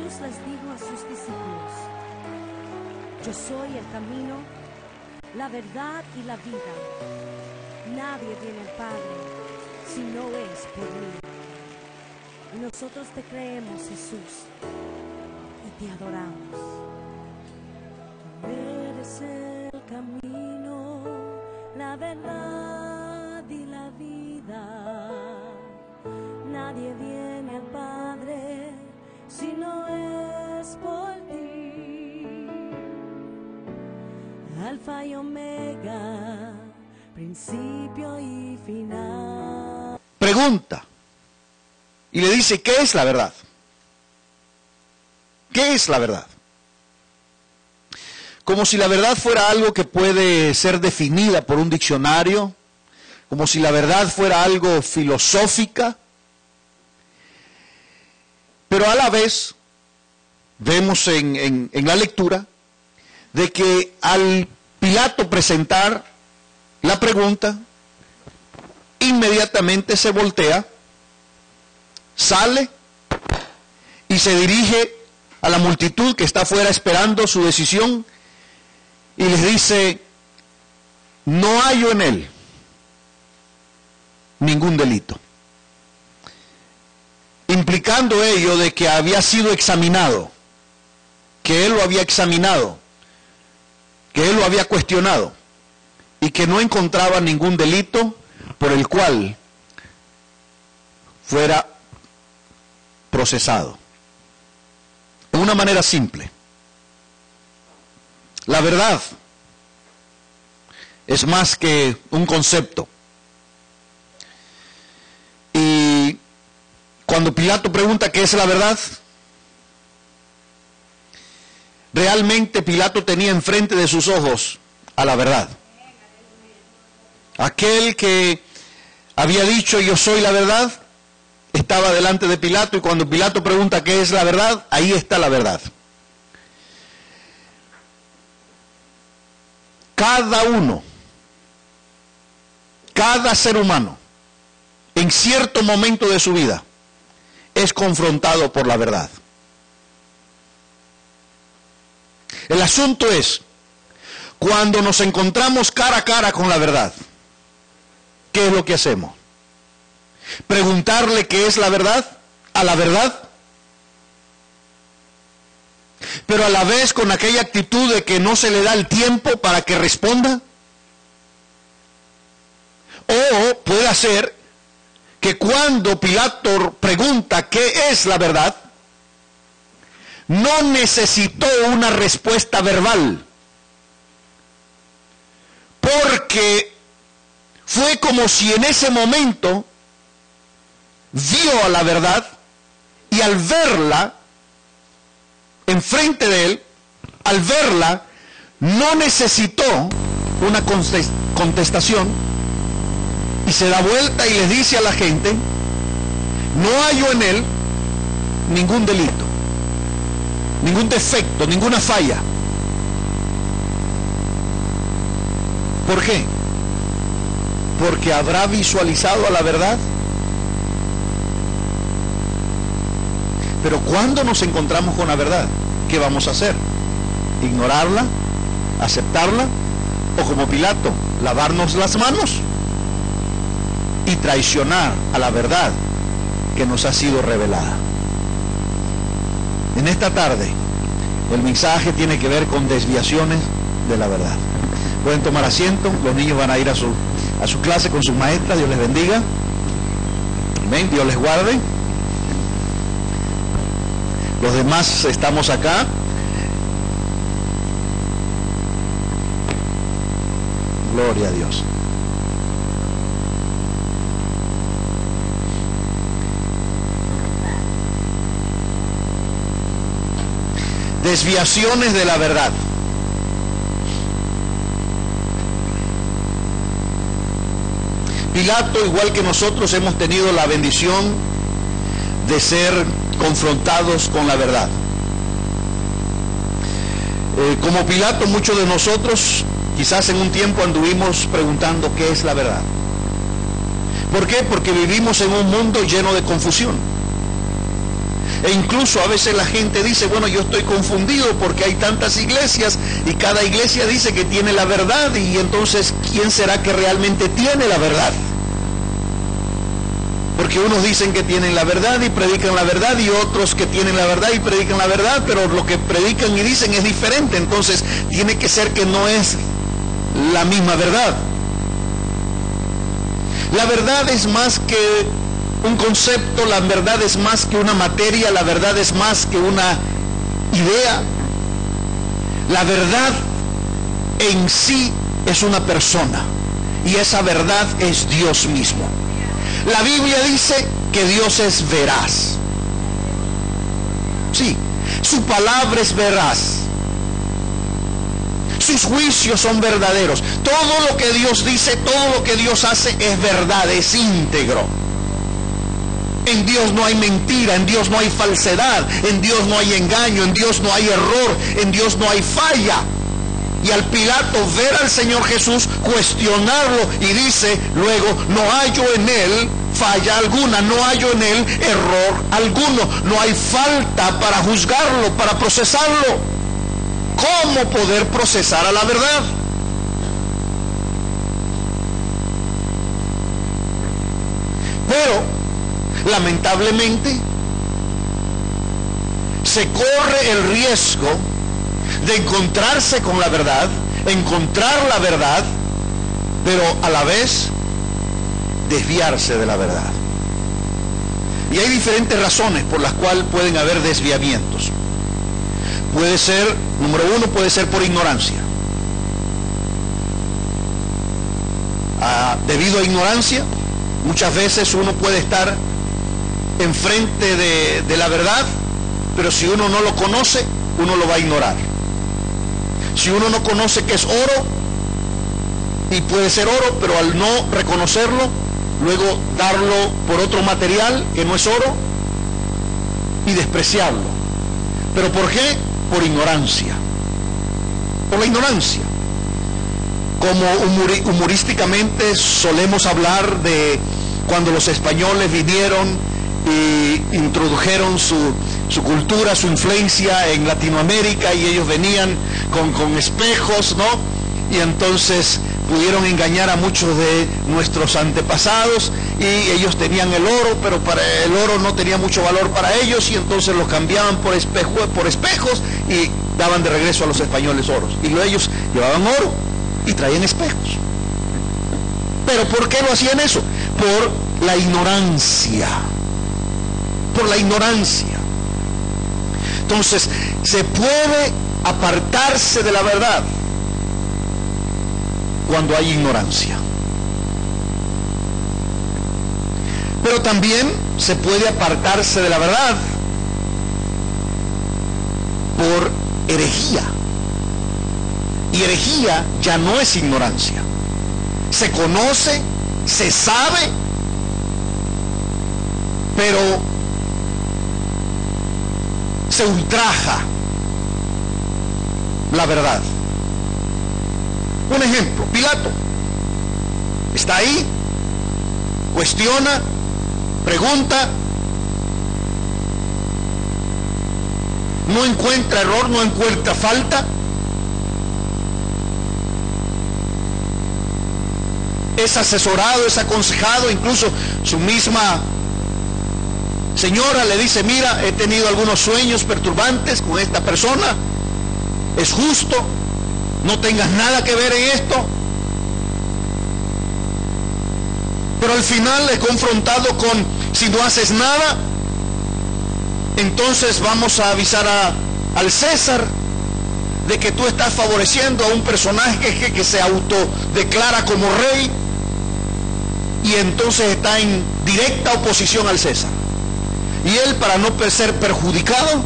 Jesús les dijo a sus discípulos: yo soy el camino, la verdad y la vida. Nadie viene al Padre si no es por mí. Y nosotros te creemos, Jesús, y te adoramos. Tú eres el camino, la verdad y la vida. Nadie viene al Padre si no es por ti. Alfa y Omega, principio y final. Pregunta y le dice: ¿qué es la verdad? ¿Qué es la verdad? Como si la verdad fuera algo que puede ser definida por un diccionario, como si la verdad fuera algo filosófica. Pero a la vez vemos en la lectura de que al Pilato presentar la pregunta, inmediatamente se voltea, sale y se dirige a la multitud que está afuera esperando su decisión y les dice: no hallo en él ningún delito, implicando ello de que había sido examinado, que él lo había examinado, que él lo había cuestionado y que no encontraba ningún delito por el cual fuera procesado. De una manera simple, la verdad es más que un concepto. Y cuando Pilato pregunta qué es la verdad, realmente Pilato tenía enfrente de sus ojos a la verdad. Aquel que había dicho: yo soy la verdad, estaba delante de Pilato, y cuando Pilato pregunta qué es la verdad, ahí está la verdad. Cada uno, cada ser humano, en cierto momento de su vida, es confrontado por la verdad. El asunto es, cuando nos encontramos cara a cara con la verdad, ¿qué es lo que hacemos? ¿Preguntarle qué es la verdad a la verdad? Pero a la vez con aquella actitud de que no se le da el tiempo para que responda. O puede ser que cuando Pilato pregunta qué es la verdad, no necesitó una respuesta verbal, porque fue como si en ese momento vio a la verdad, y al verla enfrente de él, al verla, no necesitó una contestación, y se da vuelta y les dice a la gente: no hallo en él ningún delito, ningún defecto, ninguna falla. ¿Por qué? Porque habrá visualizado a la verdad. Pero cuando nos encontramos con la verdad, ¿qué vamos a hacer? ¿Ignorarla? ¿Aceptarla? ¿O como Pilato, lavarnos las manos y traicionar a la verdad que nos ha sido revelada? En esta tarde, el mensaje tiene que ver con desviaciones de la verdad. Pueden tomar asiento, los niños van a ir a su clase con sus maestras. Dios les bendiga. Amén, Dios les guarde. Los demás estamos acá. Gloria a Dios. Desviaciones de la verdad. Pilato, igual que nosotros, hemos tenido la bendición de ser confrontados con la verdad. Como Pilato, muchos de nosotros quizás en un tiempo anduvimos preguntando qué es la verdad. ¿Por qué? Porque vivimos en un mundo lleno de confusión. E incluso a veces la gente dice, bueno, yo estoy confundido porque hay tantas iglesias y cada iglesia dice que tiene la verdad, y entonces, ¿quién será que realmente tiene la verdad? Porque unos dicen que tienen la verdad y predican la verdad, y otros que tienen la verdad y predican la verdad, pero lo que predican y dicen es diferente. Entonces tiene que ser que no es la misma verdad. La verdad es más que un concepto, la verdad es más que una materia, la verdad es más que una idea. La verdad en sí es una persona, y esa verdad es Dios mismo. La Biblia dice que Dios es veraz. Sí, su palabra es veraz. Sus juicios son verdaderos. Todo lo que Dios dice, todo lo que Dios hace es verdad, es íntegro. En Dios no hay mentira, en Dios no hay falsedad, en Dios no hay engaño, en Dios no hay error, en Dios no hay falla. Y al Pilato ver al Señor Jesús, cuestionarlo, y dice luego, no hallo en él falla alguna, no hallo en él error alguno, no hay falta para juzgarlo, para procesarlo. ¿Cómo poder procesar a la verdad? Pero lamentablemente se corre el riesgo de encontrarse con la verdad, encontrar la verdad, pero a la vez desviarse de la verdad. Y hay diferentes razones por las cuales pueden haber desviamientos. Puede ser, número uno, puede ser por ignorancia. Debido a ignorancia, muchas veces uno puede estar enfrente de la verdad, pero si uno no lo conoce, uno lo va a ignorar. Si uno no conoce qué es oro, y puede ser oro, pero al no reconocerlo, luego darlo por otro material que no es oro y despreciarlo. ¿Pero por qué? Por ignorancia. Por la ignorancia. Como humorísticamente solemos hablar de cuando los españoles vinieron y introdujeron su cultura, su influencia en Latinoamérica, y ellos venían con espejos, ¿no? Y entonces pudieron engañar a muchos de nuestros antepasados, y ellos tenían el oro, pero para el oro no tenía mucho valor para ellos, y entonces los cambiaban por espejos y daban de regreso a los españoles oros. Y ellos llevaban oro y traían espejos. ¿Pero por qué lo hacían eso? Por la ignorancia. Por la ignorancia. Entonces, se puede apartarse de la verdad cuando hay ignorancia. Pero también se puede apartarse de la verdad por herejía. Y herejía ya no es ignorancia. Se conoce, se sabe, pero se ultraja la verdad. Un ejemplo, Pilato está ahí, cuestiona, pregunta, no encuentra error, no encuentra falta. Es asesorado, es aconsejado, incluso su misma señora le dice, mira, he tenido algunos sueños perturbantes con esta persona, es justo, no tengas nada que ver en esto. Pero al final es confrontado con, si no haces nada, entonces vamos a avisar al César de que tú estás favoreciendo a un personaje que se autodeclara como rey, y entonces está en directa oposición al César. Y él, para no ser perjudicado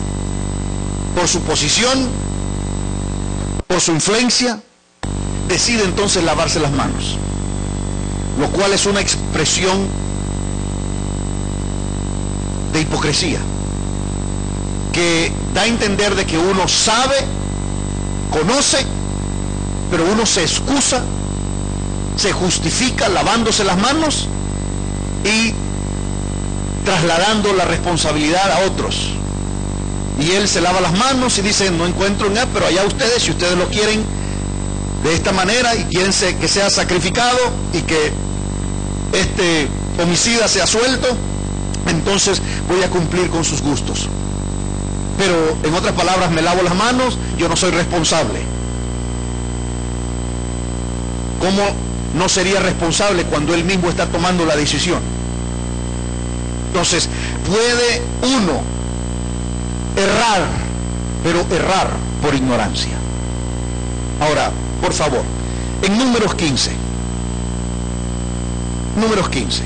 por su posición, por su influencia, decide entonces lavarse las manos, lo cual es una expresión de hipocresía, que da a entender de que uno sabe, conoce, pero uno se excusa, se justifica lavándose las manos y trasladando la responsabilidad a otros. Y él se lava las manos y dice, no encuentro nada, pero allá ustedes, si ustedes lo quieren de esta manera y quieren que sea sacrificado y que este homicida sea suelto, entonces voy a cumplir con sus gustos. Pero en otras palabras, me lavo las manos, yo no soy responsable. ¿Cómo no sería responsable cuando él mismo está tomando la decisión? Entonces, puede uno errar, pero errar por ignorancia. Ahora, por favor, en Números 15. Números 15.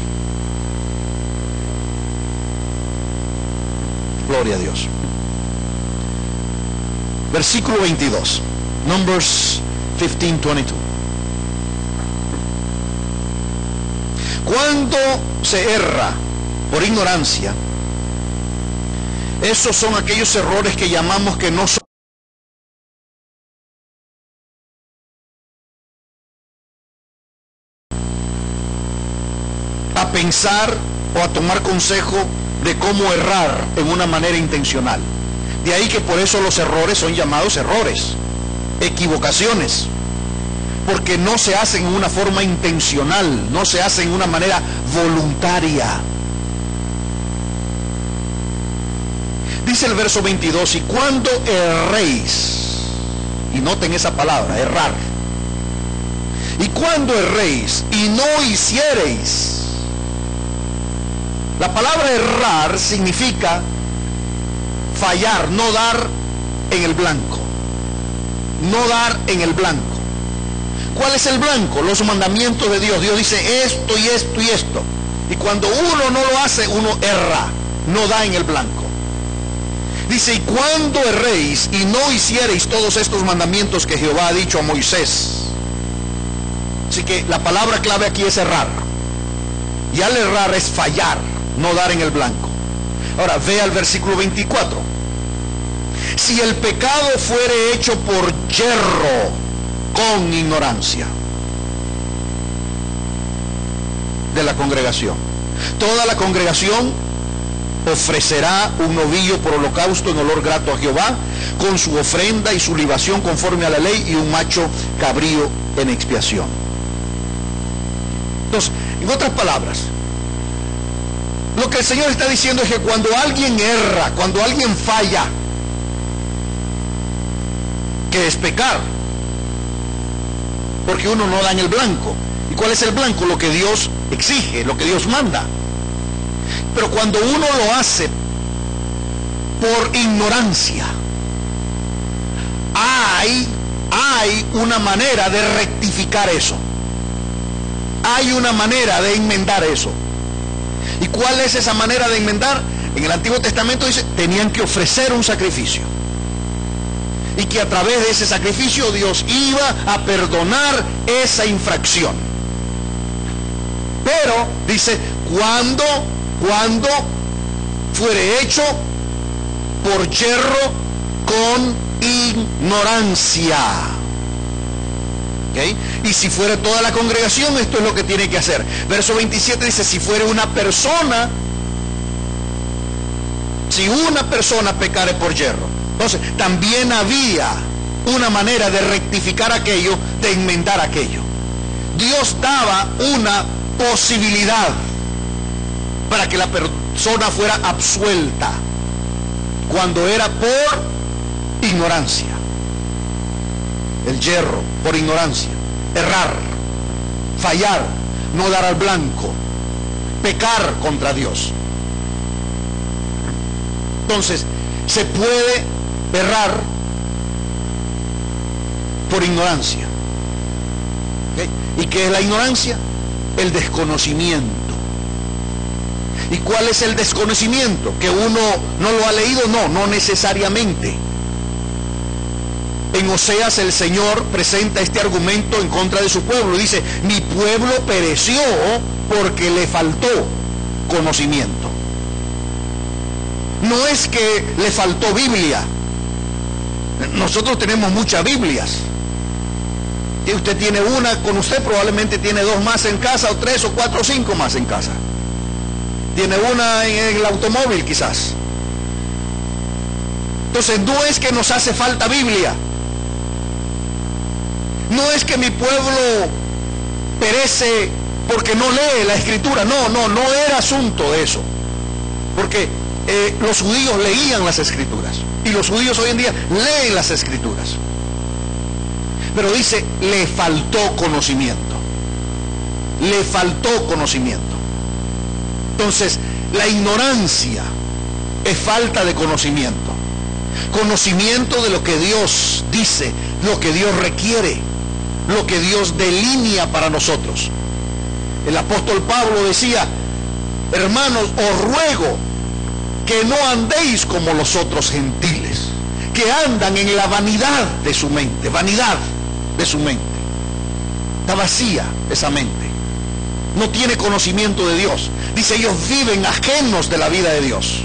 Gloria a Dios. Versículo 22. Numbers 15:22. Cuando se erra por ignorancia, esos son aquellos errores que llamamos que no son a pensar o a tomar consejo de cómo errar en una manera intencional. De ahí que por eso los errores son llamados errores, equivocaciones, porque no se hacen en una forma intencional, no se hacen en una manera voluntaria. Dice el verso 22, y cuando erréis, y noten esa palabra, errar, y cuando erréis y no hiciereis. La palabra errar significa fallar, no dar en el blanco. No dar en el blanco. ¿Cuál es el blanco? Los mandamientos de Dios. Dios dice esto y esto y esto. Y cuando uno no lo hace, uno erra, no da en el blanco. Dice, y cuando erréis y no hiciereis todos estos mandamientos que Jehová ha dicho a Moisés. Así que la palabra clave aquí es errar. Y al errar es fallar, no dar en el blanco. Ahora, ve al versículo 24. Si el pecado fuere hecho por yerro, con ignorancia de la congregación, toda la congregación ofrecerá un novillo por holocausto en olor grato a Jehová, con su ofrenda y su libación conforme a la ley, y un macho cabrío en expiación. Entonces, en otras palabras, lo que el Señor está diciendo es que cuando alguien erra, cuando alguien falla, que es pecar, porque uno no da en el blanco. ¿Y cuál es el blanco? Lo que Dios exige, lo que Dios manda. Pero cuando uno lo hace por ignorancia, hay una manera de rectificar eso. Hay una manera de enmendar eso. ¿Y cuál es esa manera de enmendar? En el Antiguo Testamento dice, tenían que ofrecer un sacrificio. Y que a través de ese sacrificio Dios iba a perdonar esa infracción. Pero, dice, cuando fuere hecho por yerro con ignorancia. ¿Okay? Y si fuera toda la congregación, esto es lo que tiene que hacer. Verso 27 dice, si fuera una persona, si una persona pecare por yerro. Entonces, también había una manera de rectificar aquello, de enmendar aquello. Dios daba una posibilidad para que la persona fuera absuelta cuando era por ignorancia. El yerro, por ignorancia. Errar, fallar, no dar al blanco, pecar contra Dios. Entonces, se puede errar por ignorancia. ¿Okay? ¿Y qué es la ignorancia? El desconocimiento. ¿Y cuál es el desconocimiento? ¿Que uno no lo ha leído? No necesariamente. En Oseas el Señor presenta este argumento en contra de su pueblo. Dice, mi pueblo pereció porque le faltó conocimiento. No es que le faltó Biblia. Nosotros tenemos muchas Biblias. Y usted tiene una con usted, probablemente tiene dos más en casa, o tres, o cuatro, o cinco más en casa. Tiene una en el automóvil quizás. Entonces no es que nos hace falta Biblia. No es que mi pueblo perece porque no lee la Escritura. No era asunto de eso. Porque los judíos leían las Escrituras. Y los judíos hoy en día leen las Escrituras. Pero dice, le faltó conocimiento. Le faltó conocimiento. Entonces, la ignorancia es falta de conocimiento. Conocimiento de lo que Dios dice, lo que Dios requiere, lo que Dios delinea para nosotros. El apóstol Pablo decía, hermanos, os ruego que no andéis como los otros gentiles, que andan en la vanidad de su mente, vanidad de su mente. Está vacía esa mente. No tiene conocimiento de Dios. Dice, ellos viven ajenos de la vida de Dios.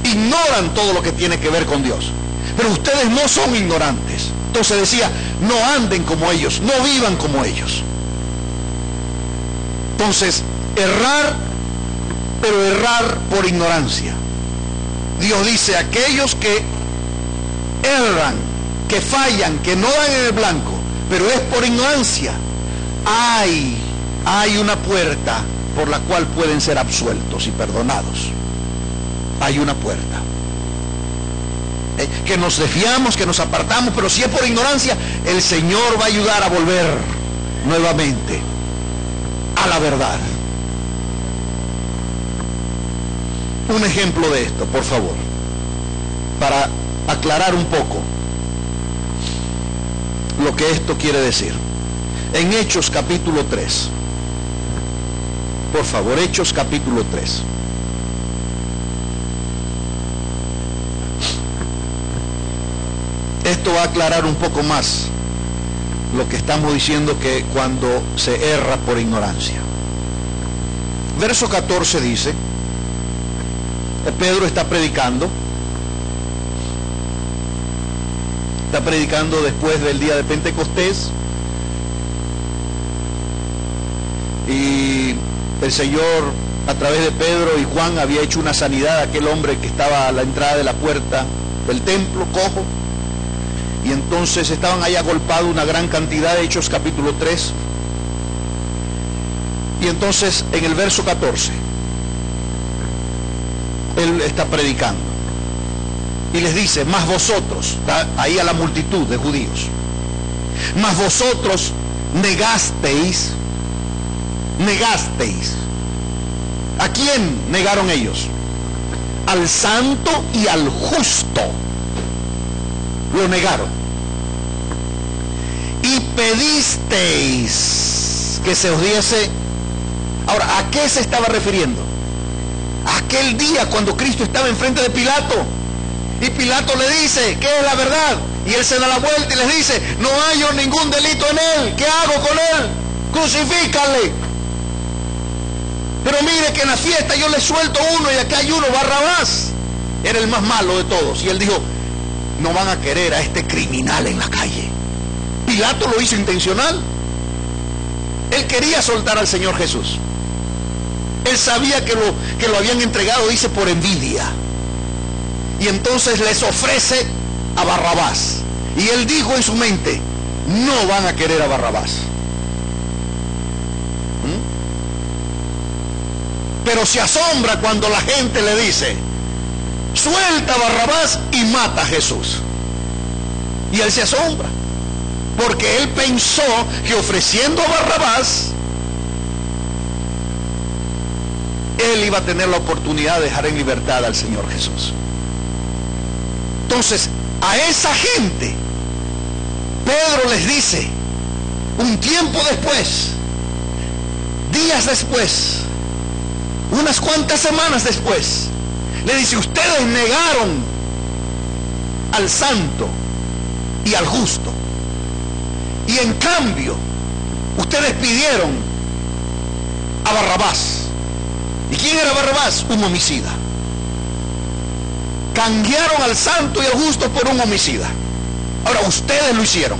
Ignoran todo lo que tiene que ver con Dios. Pero ustedes no son ignorantes. Entonces decía, no anden como ellos, no vivan como ellos. Entonces, errar, pero errar por ignorancia. Dios dice, aquellos que erran, que fallan, que no dan en el blanco, pero es por ignorancia, hay una puerta por la cual pueden ser absueltos y perdonados. Hay una puerta. Que nos desviamos, que nos apartamos, pero si es por ignorancia, el Señor va a ayudar a volver nuevamente a la verdad. Un ejemplo de esto, por favor, para aclarar un poco lo que esto quiere decir. En Hechos capítulo 3, por favor, Hechos capítulo 3. Esto va a aclarar un poco más lo que estamos diciendo, que cuando se erra por ignorancia. Verso 14 dice, Pedro está predicando después del día de Pentecostés, y el Señor a través de Pedro y Juan había hecho una sanidad a aquel hombre que estaba a la entrada de la puerta del templo, cojo. Y entonces estaban ahí agolpados una gran cantidad, de Hechos capítulo 3. Y entonces en el verso 14, él está predicando. Y les dice, mas vosotros, ahí a la multitud de judíos, mas vosotros negasteis. ¿A quién negaron ellos? Al santo y al justo. Lo negaron. Y pedisteis que se os diese. Ahora, ¿a qué se estaba refiriendo? Aquel día cuando Cristo estaba enfrente de Pilato, y Pilato le dice, ¿qué es la verdad? Y él se da la vuelta y les dice, no hallo ningún delito en él, ¿qué hago con él? Crucifícale. Pero mire que en la fiesta yo le suelto uno y acá hay uno, Barrabás. Era el más malo de todos. Y él dijo, no van a querer a este criminal en la calle. Pilato lo hizo intencional. Él quería soltar al Señor Jesús. Él sabía que lo habían entregado, dice, por envidia. Y entonces les ofrece a Barrabás. Y él dijo en su mente, no van a querer a Barrabás. Pero se asombra cuando la gente le dice, suelta a Barrabás y mata a Jesús. Y él se asombra, porque él pensó que ofreciendo a Barrabás, él iba a tener la oportunidad de dejar en libertad al Señor Jesús. Entonces, a esa gente, Pedro les dice, un tiempo después, días después, unas cuantas semanas después, le dice, ustedes negaron al santo y al justo, y en cambio ustedes pidieron a Barrabás. ¿Y quién era Barrabás? Un homicida. Canjearon al santo y al justo por un homicida. Ahora ustedes lo hicieron.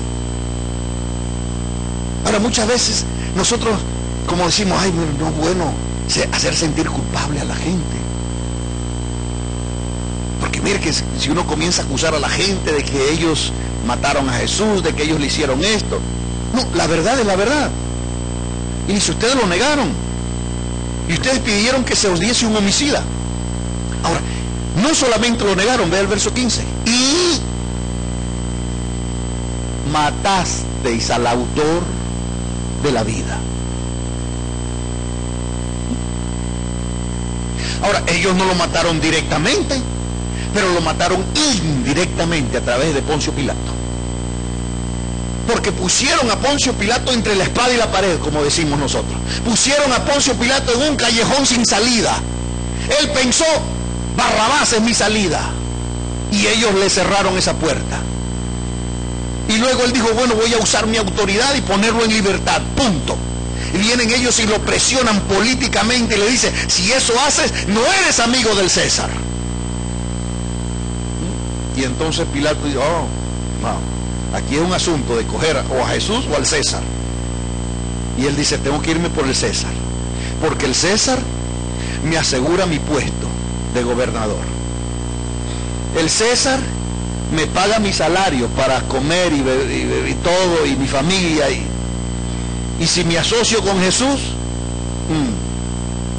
Ahora muchas veces nosotros, como decimos, ay, no es bueno hacer sentir culpable a la gente, porque mire que si uno comienza a acusar a la gente de que ellos mataron a Jesús, de que ellos le hicieron esto. No, la verdad es la verdad. Y si ustedes lo negaron, y ustedes pidieron que se os diese un homicida. Ahora, no solamente lo negaron, ve el verso 15. Y matasteis al autor de la vida. Ahora, ellos no lo mataron directamente, pero lo mataron indirectamente a través de Poncio Pilato. Porque pusieron a Poncio Pilato entre la espada y la pared, como decimos nosotros. Pusieron a Poncio Pilato en un callejón sin salida. Él pensó, Barrabás es mi salida. Y ellos le cerraron esa puerta. Y luego él dijo, bueno, voy a usar mi autoridad y ponerlo en libertad, punto. Y vienen ellos y lo presionan políticamente y le dicen, si eso haces, no eres amigo del César. Y entonces Pilato dijo, oh, no, aquí es un asunto de coger o a Jesús o al César. Y él dice, tengo que irme por el César, porque el César me asegura mi puesto de gobernador. El César me paga mi salario para comer y todo, y mi familia, y si me asocio con Jesús,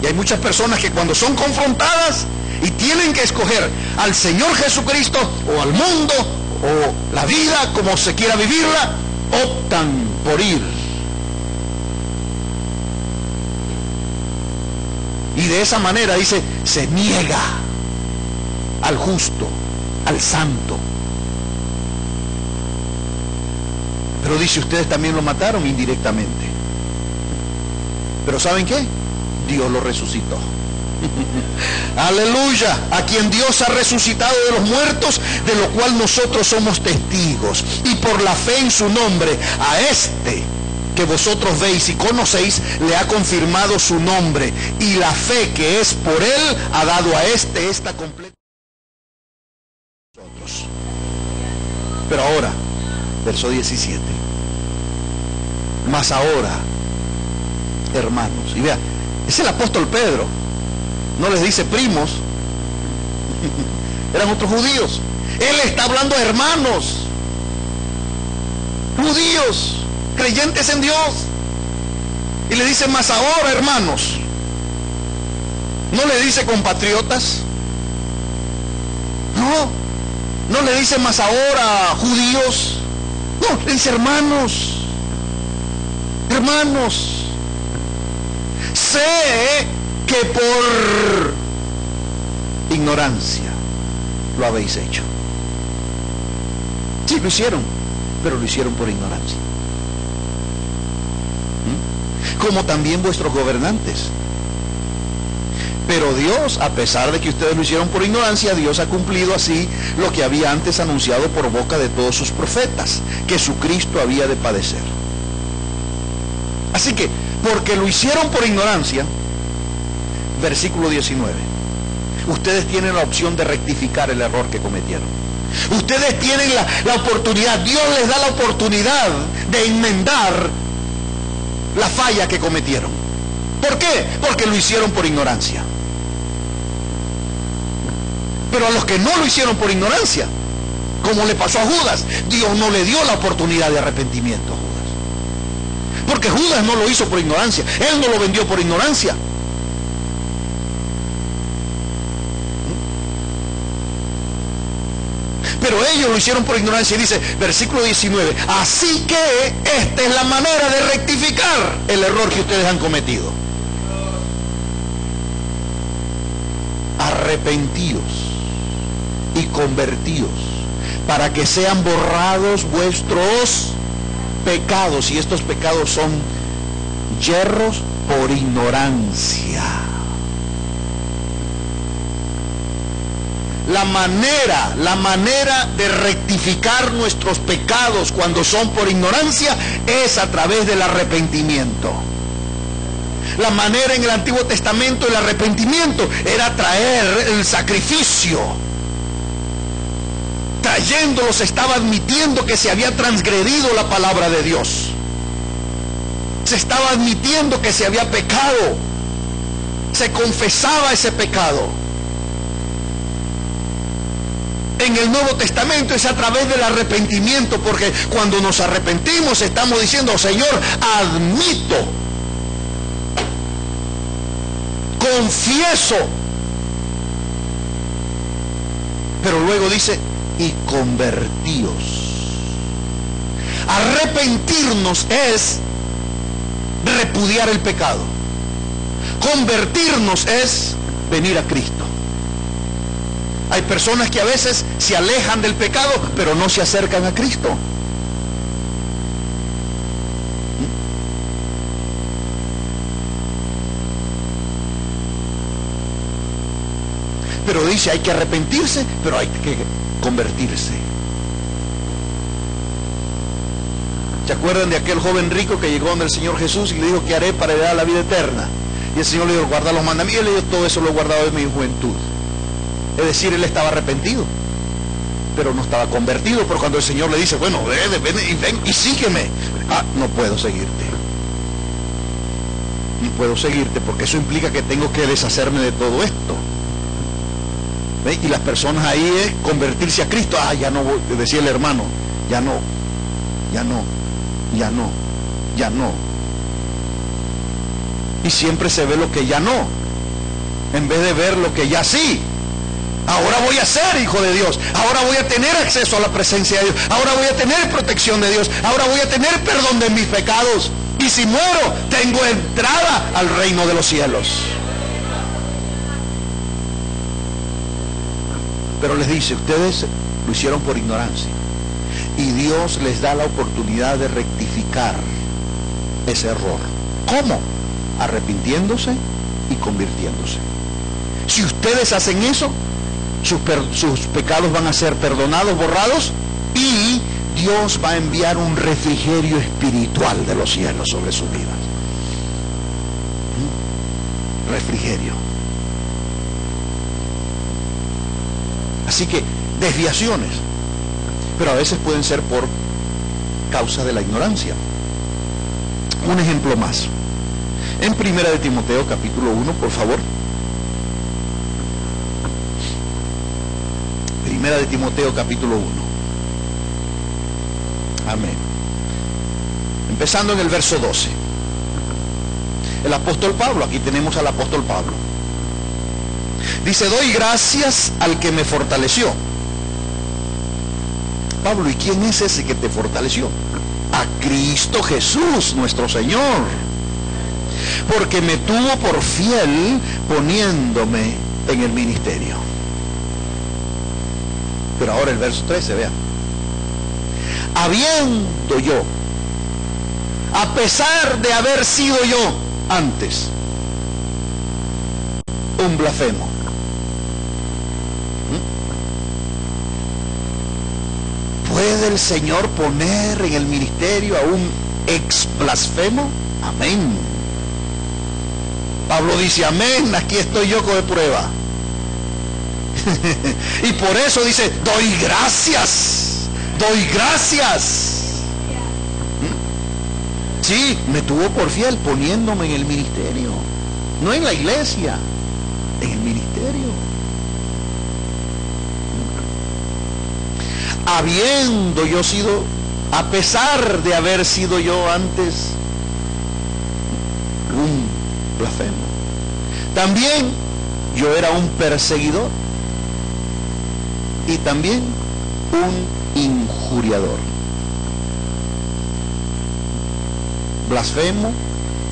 y hay muchas personas que cuando son confrontadas y tienen que escoger al Señor Jesucristo o al mundo o la vida como se quiera vivirla, optan por ir. Y de esa manera, dice, se niega al justo, al santo. Pero dice, ustedes también lo mataron indirectamente. Pero ¿saben qué? Dios lo resucitó. Aleluya, a quien Dios ha resucitado de los muertos, de lo cual nosotros somos testigos. Y por la fe en su nombre, a este que vosotros veis y conocéis, le ha confirmado su nombre. Y la fe que es por él, ha dado a este esta completa. Pero ahora, verso 17. Mas ahora, hermanos, y vea, es el apóstol Pedro, no les dice primos, eran otros judíos. Él está hablando a hermanos, judíos, creyentes en Dios, y le dice, mas ahora, hermanos. No le dice compatriotas, no le dice mas ahora judíos, no, le dice hermanos. Hermanos, sé que por ignorancia lo habéis hecho. Sí, lo hicieron, pero lo hicieron por ignorancia. Como también vuestros gobernantes. Pero Dios, a pesar de que ustedes lo hicieron por ignorancia, Dios ha cumplido así lo que había antes anunciado por boca de todos sus profetas, que su Cristo había de padecer. Así que, porque lo hicieron por ignorancia, versículo 19, ustedes tienen la opción de rectificar el error que cometieron. Ustedes tienen la oportunidad, Dios les da la oportunidad de enmendar la falla que cometieron. ¿Por qué? Porque lo hicieron por ignorancia. Pero a los que no lo hicieron por ignorancia, como le pasó a Judas, Dios no le dio la oportunidad de arrepentimiento a Judas. Porque Judas no lo hizo por ignorancia, él no lo vendió por ignorancia. Pero ellos lo hicieron por ignorancia, y dice, versículo 19, así que esta es la manera de rectificar el error que ustedes han cometido. Arrepentíos y convertíos, para que sean borrados vuestros pecados, y estos pecados son yerros por ignorancia. La manera de rectificar nuestros pecados cuando son por ignorancia es a través del arrepentimiento. La manera en el Antiguo Testamento del arrepentimiento era traer el sacrificio. Trayéndolo se estaba admitiendo que se había transgredido la palabra de Dios. Se estaba admitiendo que se había pecado. Se confesaba ese pecado. en el Nuevo Testamento es a través del arrepentimiento, porque cuando nos arrepentimos estamos diciendo: Señor, admito, confieso. Pero luego dice: y convertíos. Arrepentirnos es repudiar el pecado. Convertirnos es venir a Cristo. Hay personas que a veces se alejan del pecado, pero no se acercan a Cristo. Pero dice, hay que arrepentirse, pero hay que convertirse. ¿Se acuerdan de aquel joven rico que llegó donde el Señor Jesús y le dijo: ¿qué haré para heredar la vida eterna? Y el Señor le dijo: guarda los mandamientos. Y él le dijo: todo eso lo he guardado en mi juventud. Es decir, él estaba arrepentido, pero no estaba convertido. Pero cuando el Señor le dice: bueno, ven y sígueme. No puedo seguirte. No puedo seguirte, porque eso implica que tengo que deshacerme de todo esto. ¿Ve? Y las personas ahí es convertirse a Cristo. Ya no voy, decía el hermano, ya no. Y siempre se ve lo que ya no, en vez de ver lo que ya sí. Ahora voy a ser hijo de Dios, ahora voy a tener acceso a la presencia de Dios, ahora voy a tener protección de Dios, ahora voy a tener perdón de mis pecados, y si muero tengo entrada al reino de los cielos. Pero les dice: ustedes lo hicieron por ignorancia, y Dios les da la oportunidad de rectificar ese error. ¿Cómo? Arrepintiéndose y convirtiéndose. Si ustedes hacen eso, sus pecados van a ser perdonados, borrados, y Dios va a enviar un refrigerio espiritual de los cielos sobre su vida. Refrigerio. Así que desviaciones, pero a veces pueden ser por causa de la ignorancia. Un ejemplo más. En 1 de Timoteo capítulo 1, por favor. 1 de Timoteo capítulo 1. Amén. Empezando en el verso 12. El apóstol Pablo, aquí tenemos al apóstol Pablo. Dice: doy gracias al que me fortaleció. Pablo, ¿y quién es ese que te fortaleció? A Cristo Jesús, nuestro Señor. Porque me tuvo por fiel poniéndome en el ministerio. Pero ahora el verso 13, vean. Habiendo yo, a pesar de haber sido yo antes un blasfemo. ¿Puede el Señor poner en el ministerio a un ex blasfemo? Amén. Pablo dice: amén, aquí estoy yo como de prueba. Y por eso dice: doy gracias, doy gracias. Sí, me tuvo por fiel poniéndome en el ministerio, no en la iglesia, en el ministerio. Habiendo yo sido, a pesar de haber sido yo antes un blasfemo, también yo era un perseguidor y también un injuriador. Blasfemo,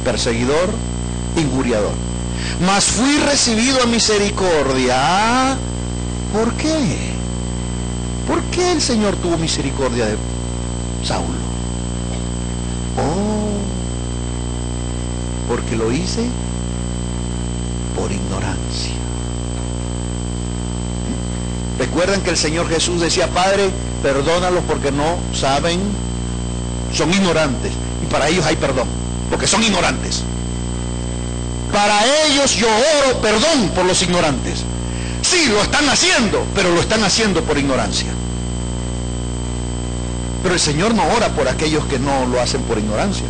perseguidor, injuriador. Mas fui recibido a misericordia. ¿Por qué? ¿Por qué el Señor tuvo misericordia de Saulo? Porque lo hice por ignorancia. Recuerdan que el Señor Jesús decía: Padre, perdónalos porque no saben, son ignorantes. Y para ellos hay perdón, porque son ignorantes. Para ellos yo oro perdón por los ignorantes. Sí, lo están haciendo, pero lo están haciendo por ignorancia. Pero el Señor no ora por aquellos que no lo hacen por ignorancia.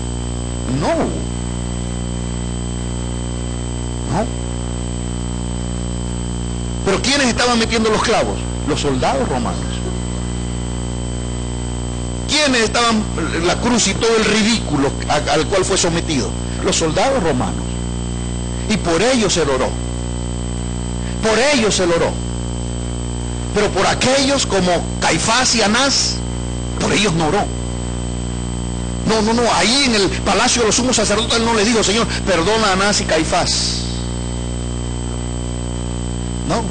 No. Pero ¿quiénes estaban metiendo los clavos? Los soldados romanos. ¿Quiénes estaban en la cruz y todo el ridículo al cual fue sometido? Los soldados romanos. Y por ellos se oró. Por ellos se oró. Pero por aquellos como Caifás y Anás, por ellos no oró. No, ahí en el palacio de los sumos sacerdotes él no le dijo: Señor, perdona a Anás y Caifás. No.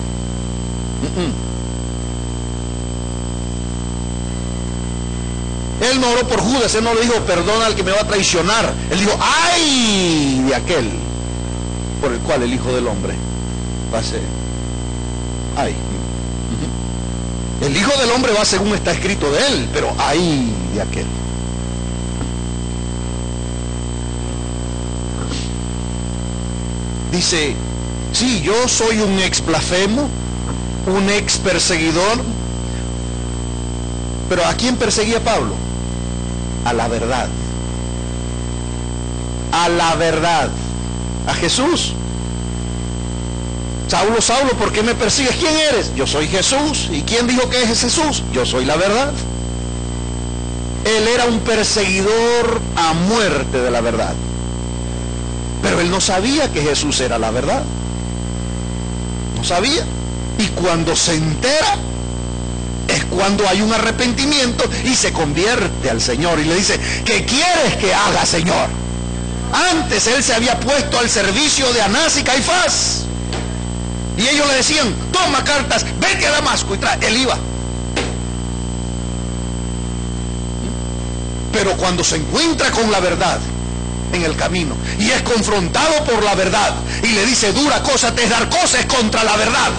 Él no oró por Judas, él no le dijo: perdona al que me va a traicionar. Él dijo: ¡ay de aquel por el cual el Hijo del Hombre pase! ¡Ay! El Hijo del Hombre va según está escrito de él, pero ¡ay de aquel! Dice: sí, yo soy un ex blasfemo, un ex perseguidor. Pero ¿a quién perseguía Pablo? A la verdad. A la verdad. A Jesús. Saulo, Saulo, ¿por qué me persigues? ¿Quién eres? Yo soy Jesús. ¿Y quién dijo que es Jesús? Yo soy la verdad. Él era un perseguidor a muerte de la verdad. Pero él no sabía que Jesús era la verdad. No sabía. Y cuando se entera, es cuando hay un arrepentimiento y se convierte al Señor y le dice: ¿qué quieres que haga, Señor? Antes él se había puesto al servicio de Anás y Caifás. Y ellos le decían: toma cartas, vete a Damasco y trae. Él iba. Pero cuando se encuentra con la verdad en el camino y es confrontado por la verdad y le dice: dura cosa te es dar cosas contra la verdad.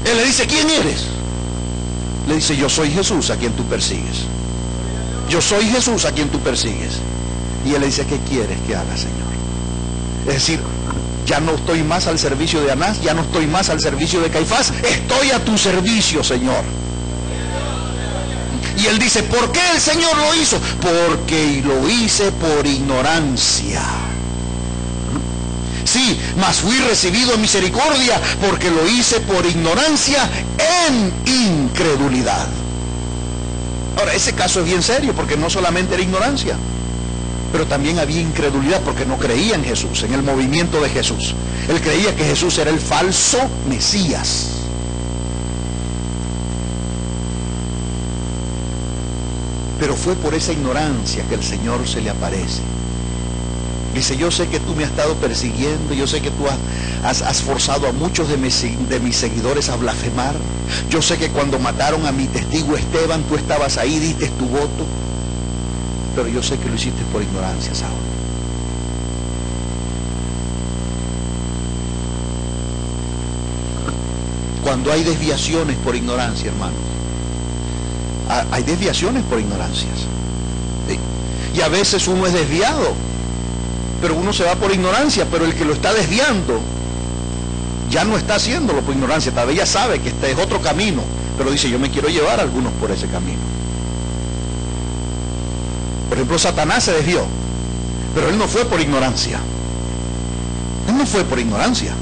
Él le dice: ¿quién eres? Le dice: yo soy Jesús a quien tú persigues. Yo soy Jesús a quien tú persigues. Y él le dice: ¿qué quieres que haga, Señor? Es decir, ya no estoy más al servicio de Anás, ya no estoy más al servicio de Caifás, estoy a tu servicio, Señor. Y él dice: ¿por qué el Señor lo hizo? Porque lo hice por ignorancia. Sí, mas fui recibido en misericordia porque lo hice por ignorancia en incredulidad. Ahora, ese caso es bien serio porque no solamente era ignorancia, pero también había incredulidad porque no creía en Jesús, en el movimiento de Jesús. Él creía que Jesús era el falso Mesías. Pero fue por esa ignorancia que el Señor se le aparece. Dice: yo sé que tú me has estado persiguiendo, yo sé que tú has forzado a muchos de mis seguidores a blasfemar. Yo sé que cuando mataron a mi testigo Esteban, tú estabas ahí, diste tu voto. Pero yo sé que lo hiciste por ignorancia, Saulo. Cuando hay desviaciones por ignorancia, hermanos, hay desviaciones por ignorancias. ¿Sí? Y a veces uno es desviado, pero uno se va por ignorancia, pero el que lo está desviando ya no está haciéndolo por ignorancia, tal vez ya sabe que este es otro camino, pero dice: yo me quiero llevar a algunos por ese camino. Por ejemplo, Satanás se desvió, pero él no fue por ignorancia. Él no fue por ignorancia.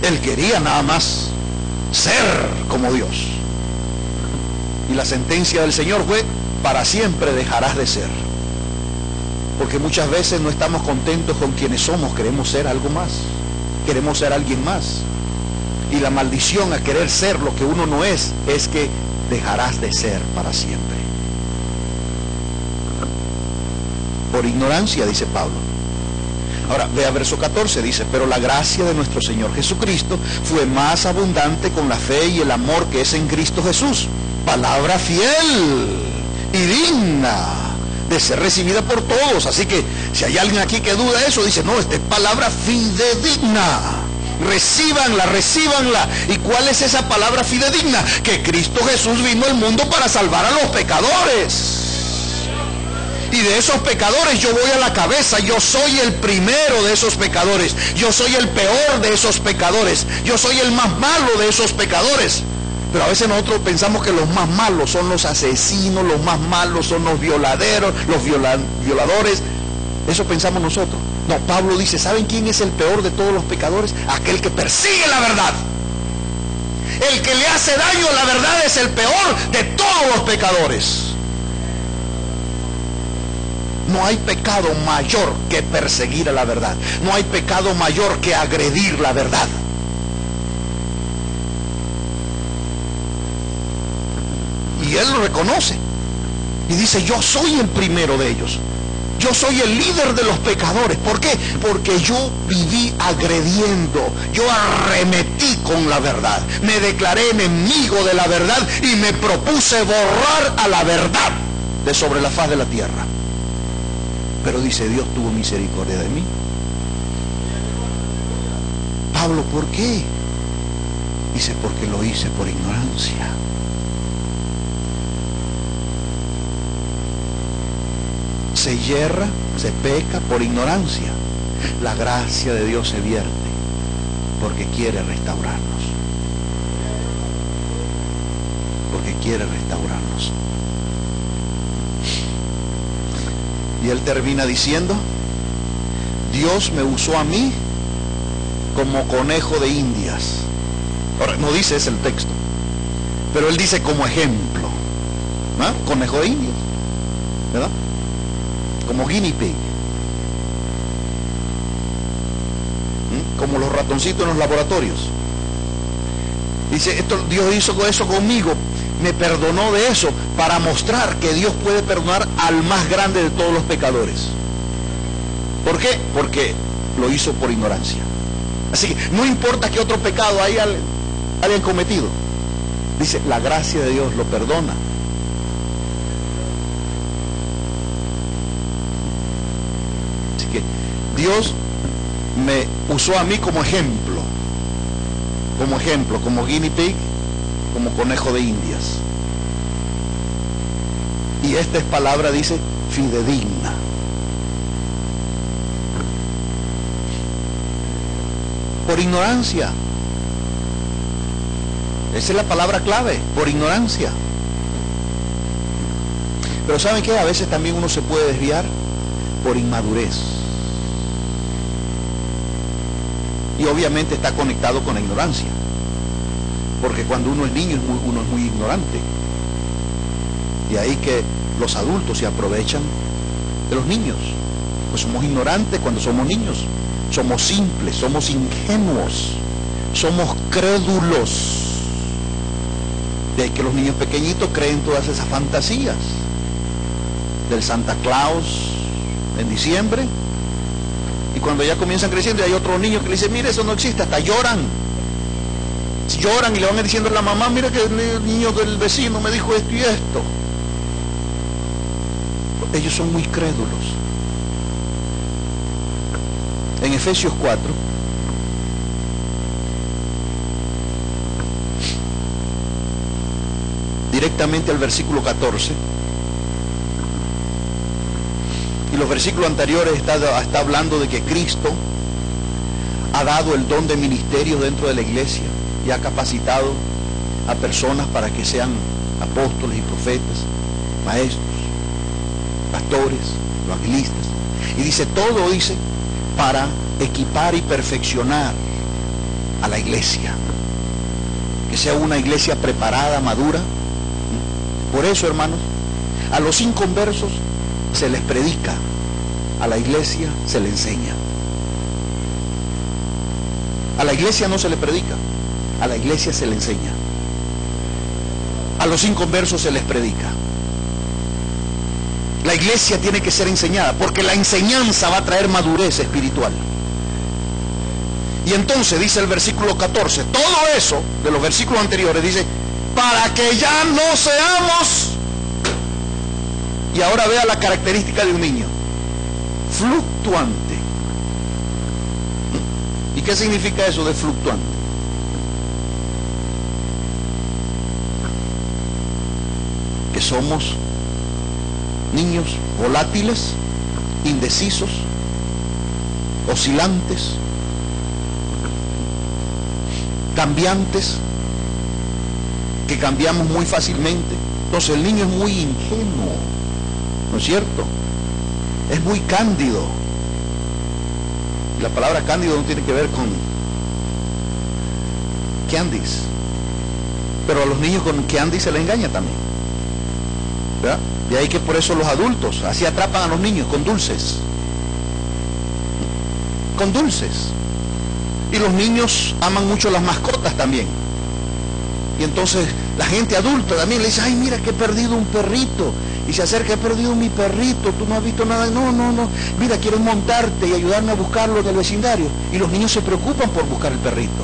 Él quería nada más ser como Dios. Y la sentencia del Señor fue: para siempre dejarás de ser. Porque muchas veces no estamos contentos con quienes somos, queremos ser algo más, queremos ser alguien más. Y la maldición a querer ser lo que uno no es que dejarás de ser para siempre. Por ignorancia, dice Pablo. Ahora, vea verso 14, dice: pero la gracia de nuestro Señor Jesucristo fue más abundante con la fe y el amor que es en Cristo Jesús. Palabra fiel y digna de ser recibida por todos. Así que si hay alguien aquí que duda eso, dice: no, esta es palabra fidedigna. Recíbanla, recíbanla. ¿Y cuál es esa palabra fidedigna? Que Cristo Jesús vino al mundo para salvar a los pecadores. Y de esos pecadores yo voy a la cabeza. Yo soy el primero de esos pecadores. Yo soy el peor de esos pecadores. Yo soy el más malo de esos pecadores. Pero a veces nosotros pensamos que los más malos son los asesinos, los más malos son los violaderos, los violadores. Eso pensamos nosotros. No, Pablo dice: ¿saben quién es el peor de todos los pecadores? Aquel que persigue la verdad. El que le hace daño a la verdad es el peor de todos los pecadores. No hay pecado mayor que perseguir a la verdad. No hay pecado mayor que agredir la verdad. Y él lo reconoce. Y dice, yo soy el primero de ellos. Yo soy el líder de los pecadores. ¿Por qué? Porque yo viví agrediendo. Yo arremetí con la verdad. Me declaré enemigo de la verdad y me propuse borrar a la verdad de sobre la faz de la tierra. Pero dice, Dios tuvo misericordia de mí. Pablo, ¿por qué? Dice, porque lo hice por ignorancia. Se yerra, se peca por ignorancia. La gracia de Dios se vierte porque quiere restaurarnos. Porque quiere restaurarnos. Y él termina diciendo, Dios me usó a mí como conejo de indias. Ahora, no dice ese el texto, pero él dice como ejemplo. ¿Ah? Conejo de indias, ¿verdad? Como guinea pig. Como los ratoncitos en los laboratorios. Dice, Dios hizo eso conmigo, me perdonó de eso, para mostrar que Dios puede perdonar al más grande de todos los pecadores. ¿Por qué? Porque lo hizo por ignorancia. Así que no importa qué otro pecado hayan cometido. Dice, la gracia de Dios lo perdona. Así que Dios me usó a mí como ejemplo, como guinea pig, como conejo de indias. Y esta es palabra, dice, fidedigna. Por ignorancia. Esa es la palabra clave, por ignorancia. Pero ¿saben qué? A veces también uno se puede desviar por inmadurez. Y obviamente está conectado con la ignorancia. Porque cuando uno es niño, uno es muy ignorante. Y ahí que los adultos se aprovechan de los niños. Pues somos ignorantes cuando somos niños. Somos simples, somos ingenuos, somos crédulos. De ahí que los niños pequeñitos creen todas esas fantasías del Santa Claus en diciembre. Y cuando ya comienzan creciendo, hay otros niños que le dicen, mire, eso no existe, hasta lloran. Lloran y le van diciendo a la mamá, mira que el niño del vecino me dijo esto y esto. Ellos son muy crédulos. En Efesios 4, directamente al versículo 14, y los versículos anteriores está hablando de que Cristo ha dado el don de ministerio dentro de la iglesia y ha capacitado a personas para que sean apóstoles y profetas, maestros, pastores, evangelistas. Y dice, todo dice, para equipar y perfeccionar a la iglesia, que sea una iglesia preparada, madura. Por eso, hermanos, a los inconversos se les predica, a la iglesia se le enseña. A la iglesia no se le predica, a la iglesia se le enseña. A los inconversos se les predica. La iglesia tiene que ser enseñada, porque la enseñanza va a traer madurez espiritual. Y entonces dice el versículo 14, todo eso de los versículos anteriores dice, para que ya no seamos, y ahora vea la característica de un niño, fluctuante. ¿Y qué significa eso de fluctuante? Que somos niños volátiles, indecisos, oscilantes, cambiantes, que cambiamos muy fácilmente. Entonces el niño es muy ingenuo, ¿no es cierto? Es muy cándido. La palabra cándido no tiene que ver con candies, pero a los niños con que anda y se le engaña también, ¿verdad? Y ahí que por eso los adultos así atrapan a los niños con dulces. Con dulces. Y los niños aman mucho las mascotas también. Y entonces la gente adulta también le dice, ay, mira que he perdido un perrito. Y se acerca, he perdido mi perrito, tú no has visto nada. No, mira, quiero montarte y ayudarme a buscarlo en el vecindario. Y los niños se preocupan por buscar el perrito.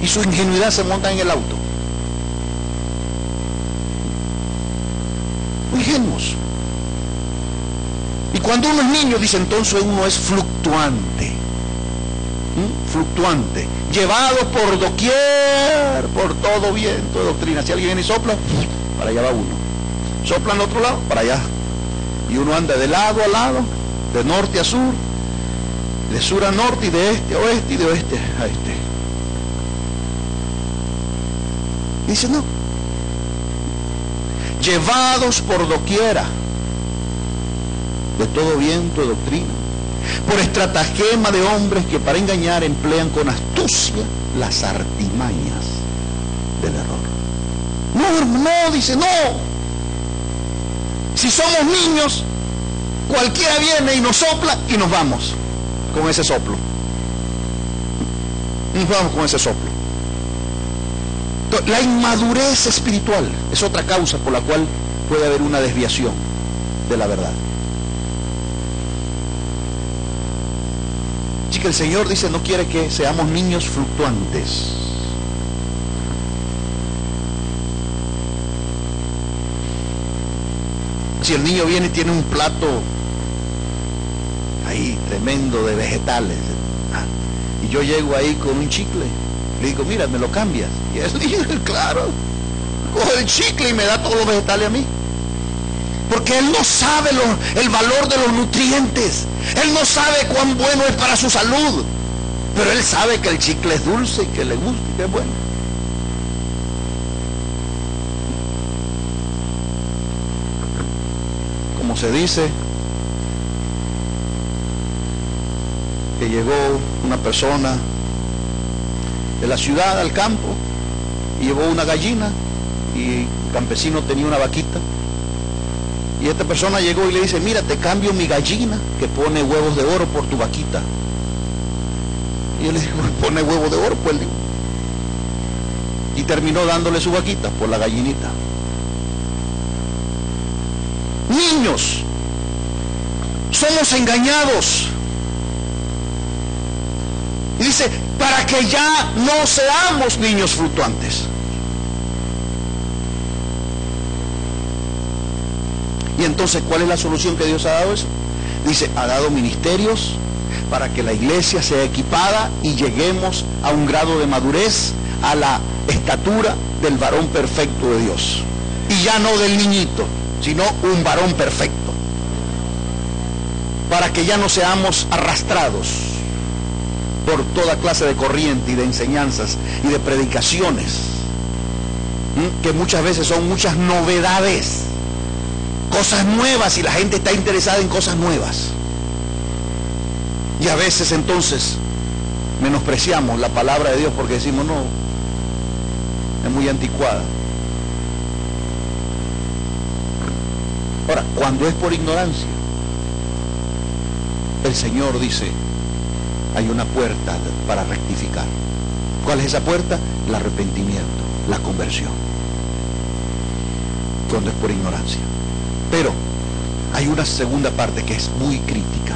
Y su ingenuidad se monta en el auto. Muy ingenuos. Y cuando uno es niño, dice, entonces uno es fluctuante. Fluctuante, llevado por doquier, por todo viento de doctrina. Si alguien viene y sopla, para allá va uno. Sopla al otro lado, para allá. Y uno anda de lado a lado, de norte a sur, de sur a norte, y de este a oeste, y de oeste a este. Y dice, no. Llevados por doquiera, de todo viento de doctrina, por estratagema de hombres que para engañar emplean con astucia las artimañas del error. No, dice, no. Si somos niños, cualquiera viene y nos sopla y nos vamos con ese soplo. Nos vamos con ese soplo. La inmadurez espiritual es otra causa por la cual puede haber una desviación de la verdad. Así que el Señor dice, no quiere que seamos niños fluctuantes. Si el niño viene y tiene un plato ahí tremendo de vegetales, y yo llego ahí con un chicle, le digo, mira, me lo cambias. Y el niño, claro, coge el chicle y me da todos los vegetales a mí. Porque él no sabe el valor de los nutrientes. Él no sabe cuán bueno es para su salud. Pero él sabe que el chicle es dulce y que le gusta y que es bueno. Como se dice, que llegó una persona de la ciudad al campo y llevó una gallina, y el campesino tenía una vaquita. Y esta persona llegó y le dice, mira, te cambio mi gallina que pone huevos de oro por tu vaquita. Y él le dijo, pone huevos de oro, pues. Y terminó dándole su vaquita por la gallinita. Niños, somos engañados. Y dice, para que ya no seamos niños fluctuantes. Y entonces, ¿cuál es la solución que Dios ha dado eso? Dice, ha dado ministerios para que la iglesia sea equipada y lleguemos a un grado de madurez, a la estatura del varón perfecto de Dios. Y ya no del niñito, sino un varón perfecto. Para que ya no seamos arrastrados por toda clase de corriente y de enseñanzas y de predicaciones, que muchas veces son muchas novedades. Cosas nuevas, y la gente está interesada en cosas nuevas. Y a veces entonces menospreciamos la palabra de Dios porque decimos, no, es muy anticuada. Ahora, cuando es por ignorancia, el Señor dice, hay una puerta para rectificar. ¿Cuál es esa puerta? El arrepentimiento, la conversión. Cuando es por ignorancia. Pero hay una segunda parte que es muy crítica.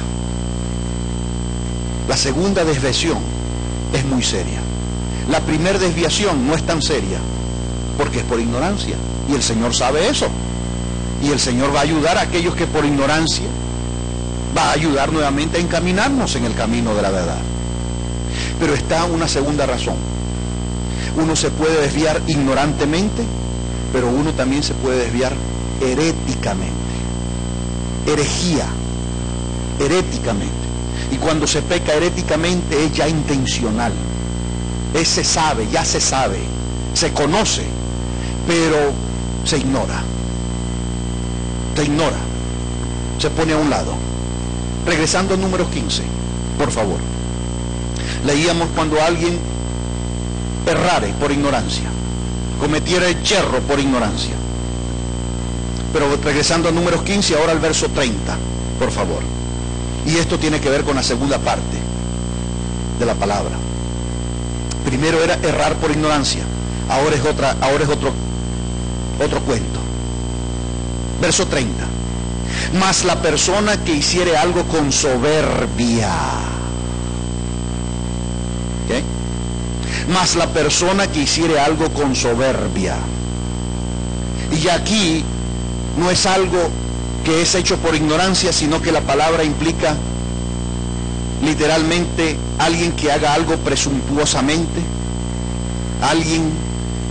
La segunda desviación es muy seria. La primera desviación no es tan seria porque es por ignorancia, y el Señor sabe eso. Y el Señor va a ayudar a aquellos que por ignorancia, va a ayudar nuevamente a encaminarnos en el camino de la verdad. Pero está una segunda razón. Uno se puede desviar ignorantemente, pero uno también se puede desviar heréticamente. Herejía, heréticamente. Y cuando se peca heréticamente es ya intencional. Se sabe, ya se sabe, se conoce, pero se ignora. Se ignora, se pone a un lado. Regresando a Números 15, por favor. Leíamos cuando alguien errare por ignorancia. cometiera el yerro por ignorancia. Pero regresando a Números 15, ahora al verso 30, por favor. Y esto tiene que ver con la segunda parte de la palabra. Primero era errar por ignorancia, ahora es otro cuento. Verso 30. Mas la persona que hiciere algo con soberbia, ¿okay? Mas la persona que hiciere algo con soberbia, y aquí no es algo que es hecho por ignorancia, sino que la palabra implica literalmente alguien que haga algo presuntuosamente, alguien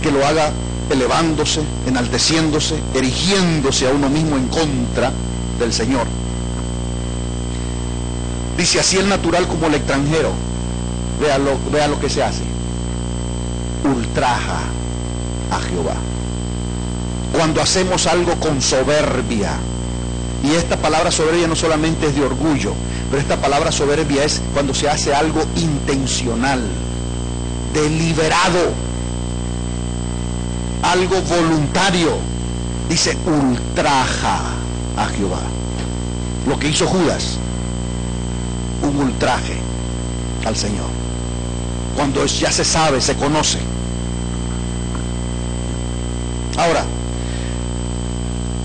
que lo haga elevándose, enalteciéndose, erigiéndose a uno mismo en contra del Señor. Dice: así el natural como el extranjero, vea lo que se hace, ultraja a Jehová. Cuando hacemos algo con soberbia, y esta palabra soberbia no solamente es de orgullo, pero esta palabra soberbia es cuando se hace algo intencional, deliberado, algo voluntario. Dice: ultraja a Jehová. Lo que hizo Judas, un ultraje al Señor. Cuando ya se sabe, se conoce. Ahora,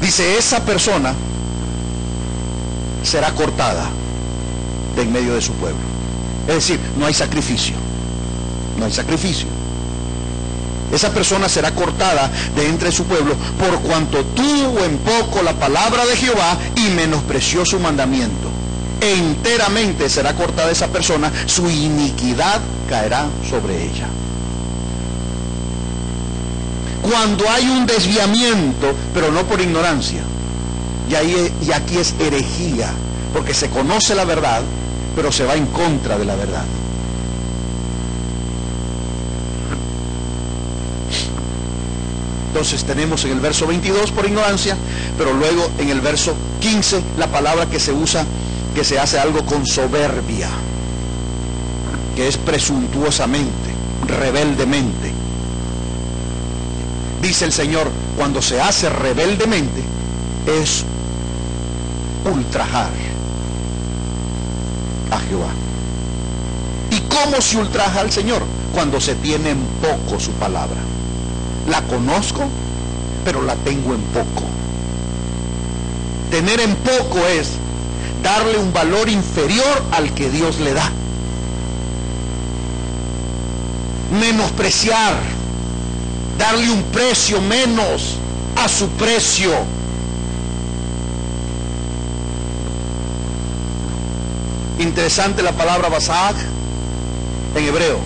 dice: esa persona será cortada de en medio de su pueblo. Es decir, no hay sacrificio. No hay sacrificio. Esa persona será cortada de entre su pueblo por cuanto tuvo en poco la palabra de Jehová y menospreció su mandamiento. E enteramente será cortada esa persona, su iniquidad caerá sobre ella. Cuando hay un desviamiento, pero no por ignorancia, y aquí es herejía, porque se conoce la verdad, pero se va en contra de la verdad. Entonces tenemos en el verso 22 por ignorancia, pero luego en el verso 15 la palabra que se usa, que se hace algo con soberbia, que es presuntuosamente, rebeldemente. Dice el Señor: cuando se hace rebeldemente es ultrajar a Jehová. ¿Y cómo se ultraja al Señor? Cuando se tiene en poco su palabra. La conozco, pero la tengo en poco. Tener en poco es darle un valor inferior al que Dios le da. Menospreciar, darle un precio menos a su precio. Interesante la palabra basaj en hebreo,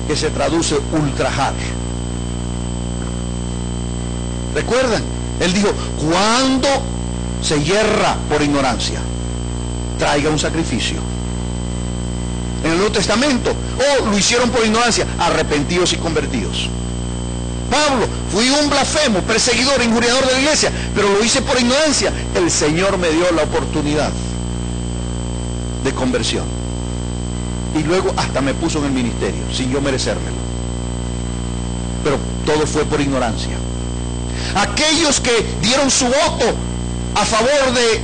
que se traduce ultrajar. ¿Recuerdan? Él dijo: cuando se yerra por ignorancia, traiga un sacrificio. En el Nuevo Testamento: lo hicieron por ignorancia, arrepentidos y convertidos. Pablo: fui un blasfemo, perseguidor, injuriador de la iglesia, pero lo hice por ignorancia. El Señor me dio la oportunidad de conversión. Y luego hasta me puso en el ministerio, sin yo merecérmelo. Pero todo fue por ignorancia. Aquellos que dieron su voto a favor de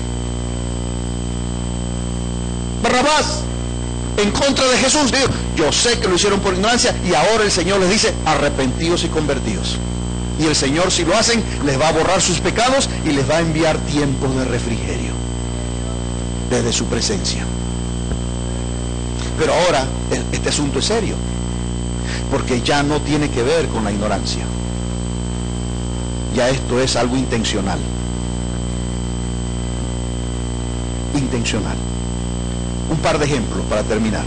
Barrabás, en contra de Jesús, digo, yo sé que lo hicieron por ignorancia, y ahora el Señor les dice: arrepentidos y convertidos. Y el Señor, si lo hacen, les va a borrar sus pecados y les va a enviar tiempos de refrigerio desde su presencia. Pero ahora este asunto es serio, porque ya no tiene que ver con la ignorancia. Ya esto es algo intencional. Intencional. Un par de ejemplos para terminar.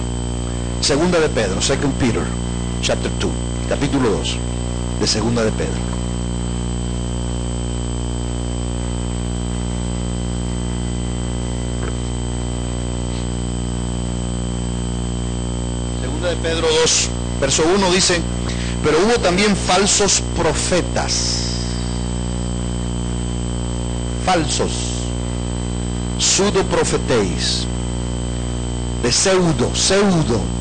Segunda de Pedro, 2 Peter, chapter 2, capítulo 2 de Segunda de Pedro. De Pedro 2, verso 1 dice: pero hubo también falsos profetas, falsos, pseudoprofetéis, de pseudo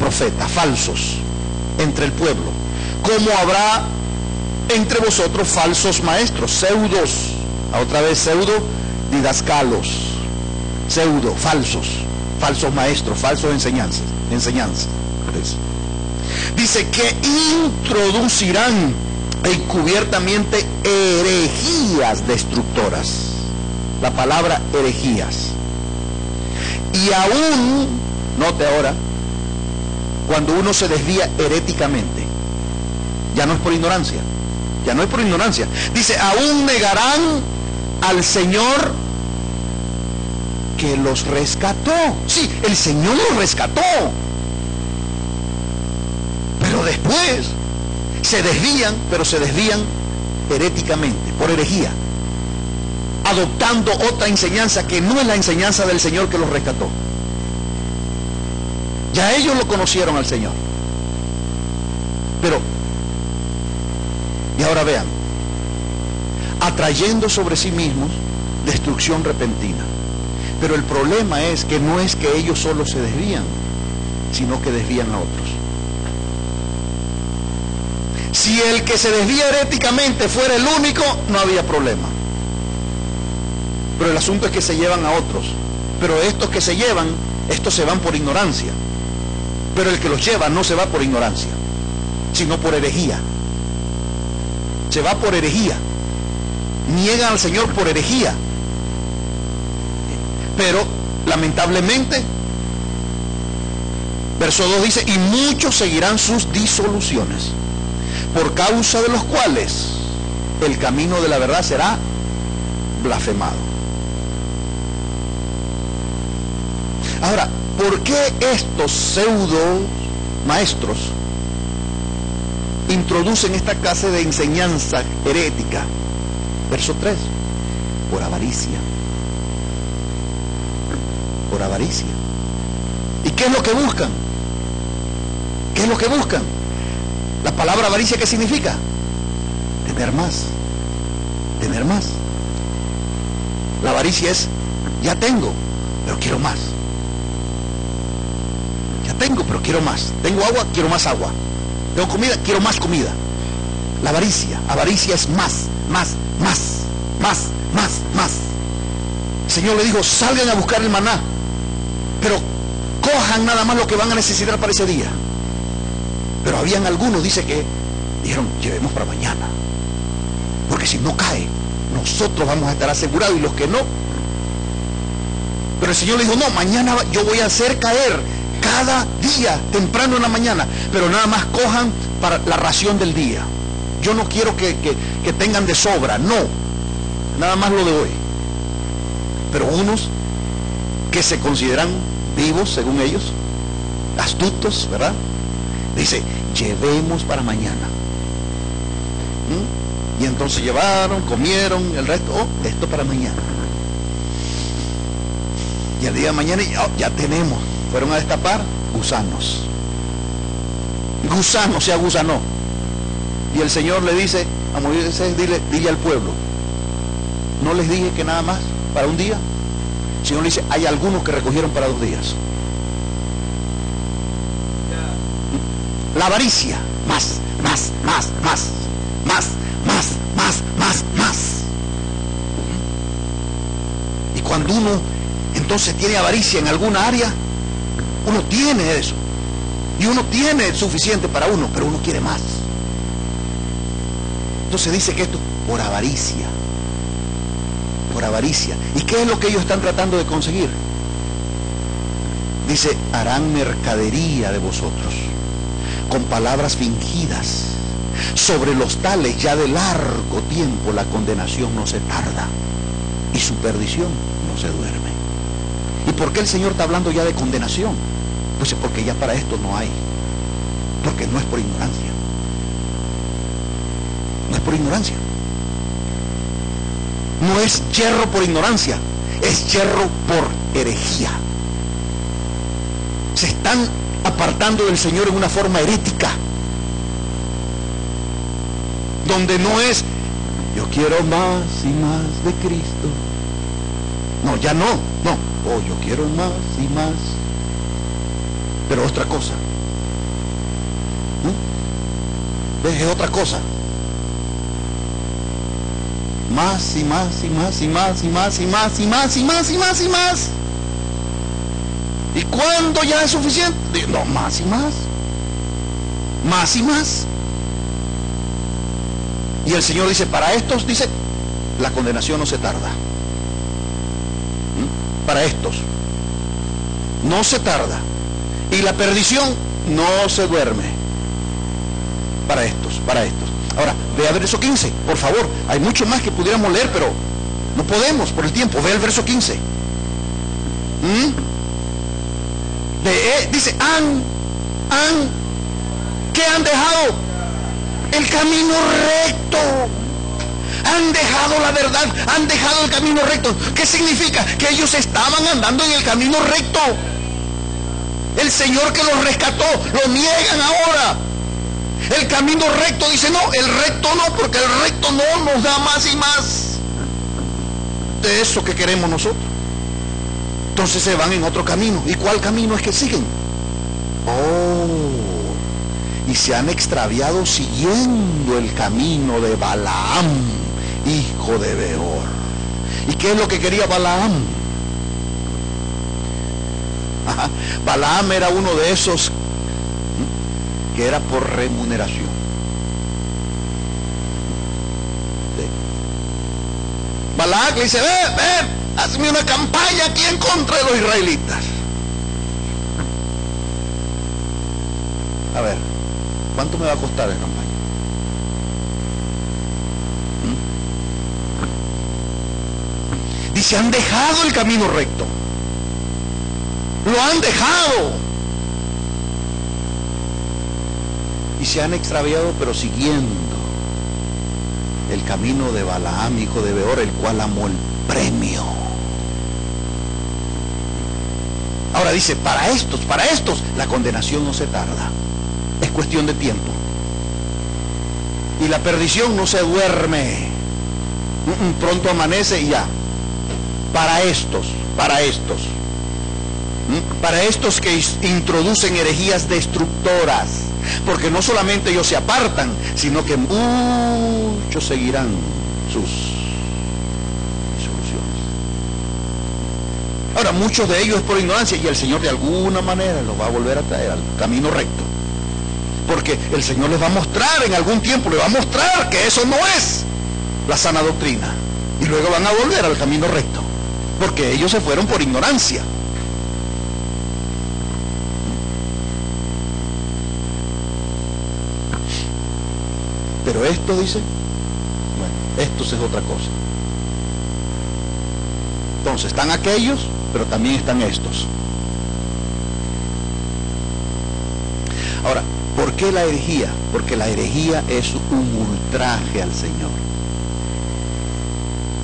profetas, falsos, entre el pueblo, como habrá entre vosotros falsos maestros, pseudos, otra vez pseudo, didascalos, pseudo, falsos maestros, falsos enseñanzas. Dice que introducirán encubiertamente herejías destructoras. La palabra herejías. Y aún, note ahora, cuando uno se desvía heréticamente, ya no es por ignorancia, dice, aún negarán al Señor que los rescató. Sí, el Señor los rescató, pero después se desvían, pero se desvían heréticamente, por herejía, adoptando otra enseñanza que no es la enseñanza del Señor que los rescató. Ya ellos lo conocieron al Señor, pero, y ahora vean, atrayendo sobre sí mismos destrucción repentina. Pero el problema es que no es que ellos solo se desvían, sino que desvían a otros. Si el que se desvía heréticamente fuera el único, no había problema. Pero el asunto es que se llevan a otros. Pero estos que se llevan, estos se van por ignorancia. Pero el que los lleva no se va por ignorancia, sino por herejía. Se va por herejía. Niegan al Señor por herejía. Pero lamentablemente, verso 2 dice, y muchos seguirán sus disoluciones, por causa de los cuales el camino de la verdad será blasfemado. Ahora, ¿por qué estos pseudo maestros introducen esta clase de enseñanza herética? Verso 3, por avaricia. Por avaricia. ¿Y qué es lo que buscan? ¿Qué es lo que buscan? La palabra avaricia, ¿qué significa? Tener más. Tener más. La avaricia es, ya tengo, pero quiero más. Ya tengo, pero quiero más. Tengo agua, quiero más agua. Tengo comida, quiero más comida. La avaricia es más. El Señor le dijo, salgan a buscar el maná, pero cojan nada más lo que van a necesitar para ese día. Pero habían algunos, dice, que dijeron, llevemos para mañana, porque si no cae, nosotros vamos a estar asegurados, y los que no. Pero el Señor le dijo, no, mañana yo voy a hacer caer cada día, temprano en la mañana, pero nada más cojan para la ración del día. Yo no quiero que tengan de sobra, no, nada más lo de hoy. Pero unos que se consideran vivos, según ellos, astutos, ¿verdad? Dice, llevemos para mañana. Y entonces llevaron, comieron, el resto, esto para mañana. Y el día de mañana, ya tenemos. Fueron a destapar gusanos. Gusano se agusanó. Y el Señor le dice a Moisés, dile al pueblo, no les dije que nada más para un día. El Señor le dice, hay algunos que recogieron para 2 días. La avaricia, más. Y cuando uno entonces tiene avaricia en alguna área, uno tiene eso. Y uno tiene suficiente para uno, pero uno quiere más. Entonces dice que esto por avaricia. Por avaricia. ¿Y qué es lo que ellos están tratando de conseguir? Dice, harán mercadería de vosotros con palabras fingidas. Sobre los tales ya de largo tiempo la condenación no se tarda y su perdición no se duerme. ¿Y por qué el Señor está hablando ya de condenación? Pues porque ya para esto no hay. Porque no es por ignorancia. No es por ignorancia. No es yerro por ignorancia, es yerro por herejía. Se están apartando del Señor en una forma herética, donde no es, yo quiero más y más de Cristo. No, ya no. Oh, yo quiero más y más. Pero otra cosa. ¿Ves? Es otra cosa. Más y más y más y más y más y más y más y más y más y más. ¿Y cuándo ya es suficiente? No, más y más. Más y más. Y el Señor dice, para estos, dice, la condenación no se tarda. Para estos no se tarda. Y la perdición no se duerme. Para estos, para estos. Ahora, ve a verso 15, por favor. Hay mucho más que pudiéramos leer, pero no podemos por el tiempo. Ve al verso 15. Dice, ¿qué han dejado? El camino recto. Han dejado la verdad, han dejado el camino recto. ¿Qué significa? Que ellos estaban andando en el camino recto. El Señor que los rescató, lo niegan ahora. El camino recto, dice, no, el recto no, porque el recto no nos da más y más de eso que queremos nosotros. Entonces se van en otro camino. ¿Y cuál camino es que siguen? Y se han extraviado siguiendo el camino de Balaam, hijo de Beor. ¿Y qué es lo que quería Balaam? Balaam era uno de esos que era por remuneración. Balaam le dice, ven, hazme una campaña aquí en contra de los israelitas. A ver, ¿cuánto me va a costar la campaña? Dice, han dejado el camino recto. Lo han dejado. Y se han extraviado, pero siguiendo el camino de Balaam, hijo de Beor, el cual amó el premio. Ahora dice, para estos, la condenación no se tarda. Es cuestión de tiempo. Y la perdición no se duerme. Pronto amanece y ya. Para estos que introducen herejías destructoras, porque no solamente ellos se apartan, sino que muchos seguirán sus disoluciones. Ahora, muchos de ellos es por ignorancia, y el Señor de alguna manera los va a volver a traer al camino recto, porque el Señor les va a mostrar en algún tiempo, les va a mostrar que eso no es la sana doctrina, y luego van a volver al camino recto, porque ellos se fueron por ignorancia. Pero esto, dice, bueno, estos es otra cosa. Entonces están aquellos, pero también están estos. Ahora, ¿por qué la herejía? Porque la herejía es un ultraje al Señor.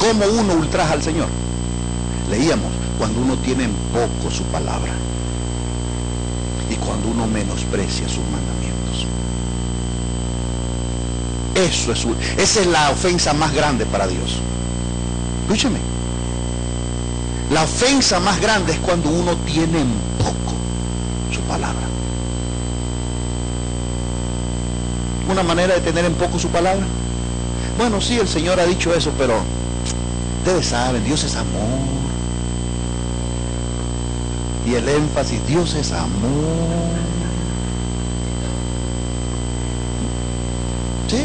¿Cómo uno ultraja al Señor? Leíamos, cuando uno tiene en poco su palabra y cuando uno menosprecia sus mandamientos. Esa es la ofensa más grande para Dios. Escúcheme. La ofensa más grande es cuando uno tiene en poco su palabra. Una manera de tener en poco su palabra. Bueno, sí, el Señor ha dicho eso, pero ustedes saben, Dios es amor. Y el énfasis, Dios es amor. ¿Sí?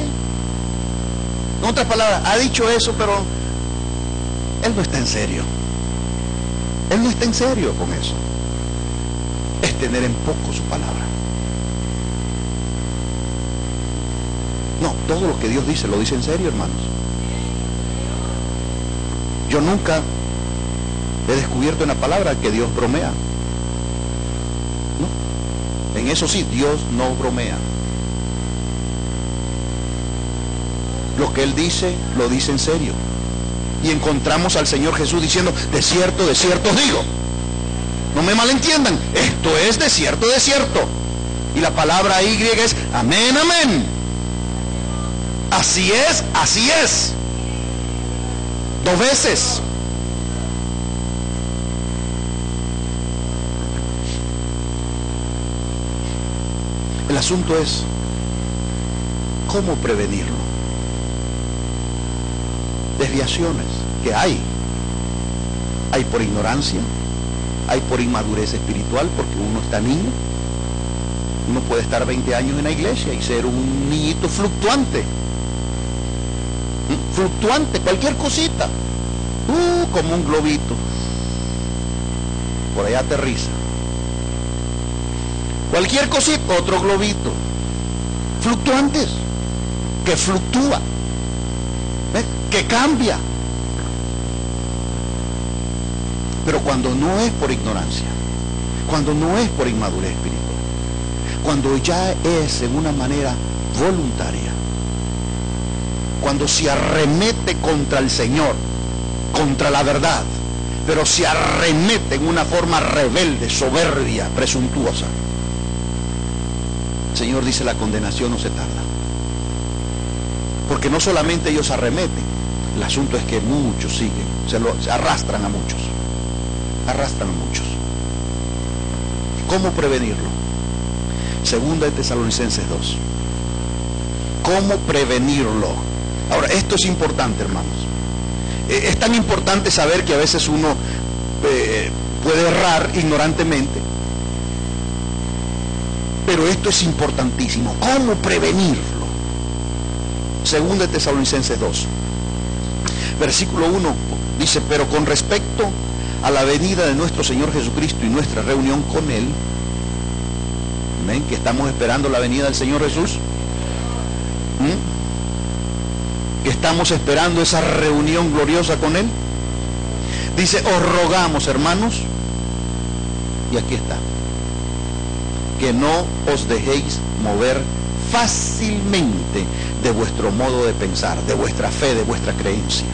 En otras palabras, ha dicho eso, pero Él no está en serio. Él no está en serio con eso. Es tener en poco su palabra. No, todo lo que Dios dice, lo dice en serio, hermanos. Yo nunca he descubierto en la palabra que Dios bromea. No. En eso sí, Dios no bromea. Lo que Él dice, lo dice en serio. Y encontramos al Señor Jesús diciendo, de cierto os digo. No me malentiendan, esto es de cierto, de cierto. Y la palabra Y es amén, amén. Así es, así es. 2 veces. El asunto es ¿Cómo prevenirlo? Desviaciones que hay. Hay por ignorancia, hay por inmadurez espiritual, porque uno está niño. Uno puede estar 20 años en la iglesia y ser un niñito fluctuante. Fluctuante, cualquier cosita. Como un globito. Por allá aterriza. Cualquier cosita, otro globito. Fluctuantes. Que fluctúa. Que cambia. Pero cuando no es por ignorancia, cuando no es por inmadurez espiritual, cuando ya es en una manera voluntaria, cuando se arremete contra el Señor, contra la verdad, pero se arremete en una forma rebelde, soberbia, presuntuosa, el Señor dice: la condenación no se tarda. Porque no solamente ellos arremeten, el asunto es que muchos siguen, se arrastran a muchos. Arrastran a muchos. ¿Cómo prevenirlo? Segunda de Tesalonicenses 2. ¿Cómo prevenirlo? Ahora, esto es importante, hermanos. Es tan importante saber que a veces uno puede errar ignorantemente. Pero esto es importantísimo. ¿Cómo prevenirlo? Segunda de Tesalonicenses 2. Versículo 1 dice: pero con respecto a la venida de nuestro Señor Jesucristo y nuestra reunión con Él, ¿ven? Que estamos esperando la venida del Señor Jesús, que estamos esperando esa reunión gloriosa con Él. Dice: os rogamos, hermanos, y aquí está, que no os dejéis mover fácilmente de vuestro modo de pensar, de vuestra fe, de vuestra creencia.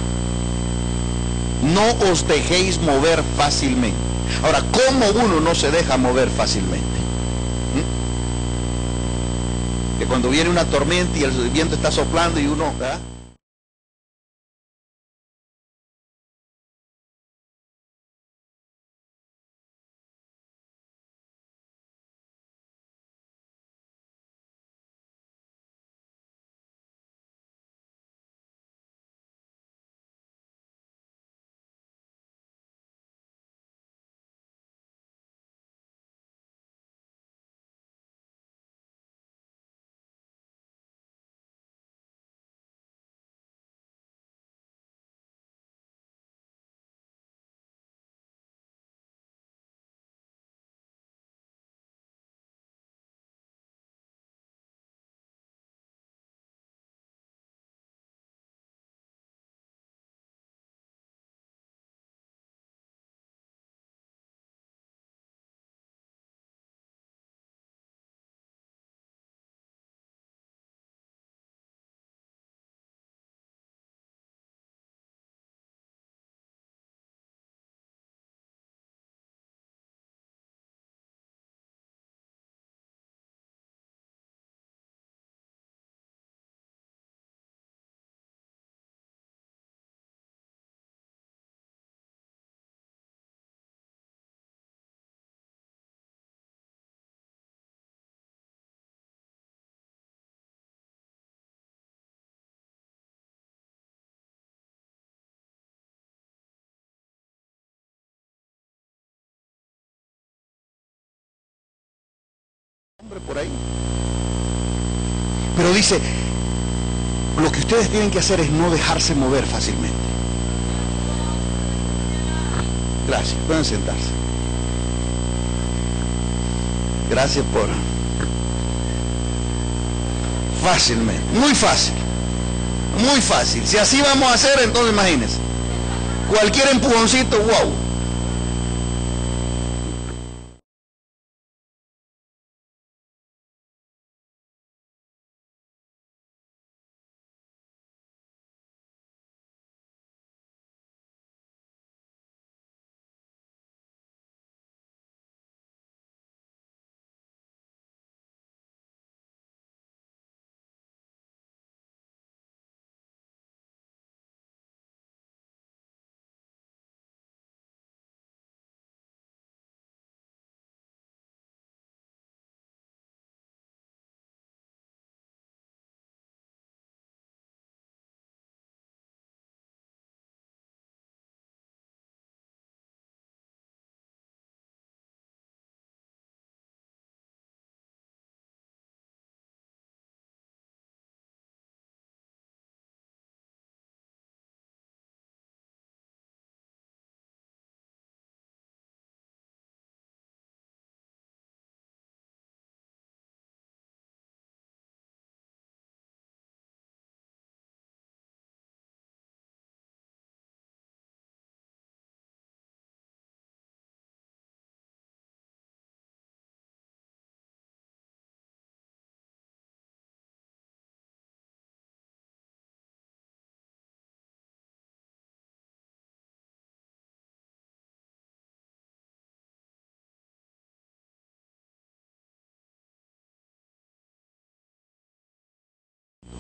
No os dejéis mover fácilmente. Ahora, ¿cómo uno no se deja mover fácilmente? Que cuando viene una tormenta y el viento está soplando y uno, ¿verdad? Hombre por ahí. Pero dice: lo que ustedes tienen que hacer es no dejarse mover fácilmente. Gracias, pueden sentarse. Gracias por... Fácilmente, muy fácil. Muy fácil. Si así vamos a hacer, entonces imagínense. Cualquier empujoncito, wow.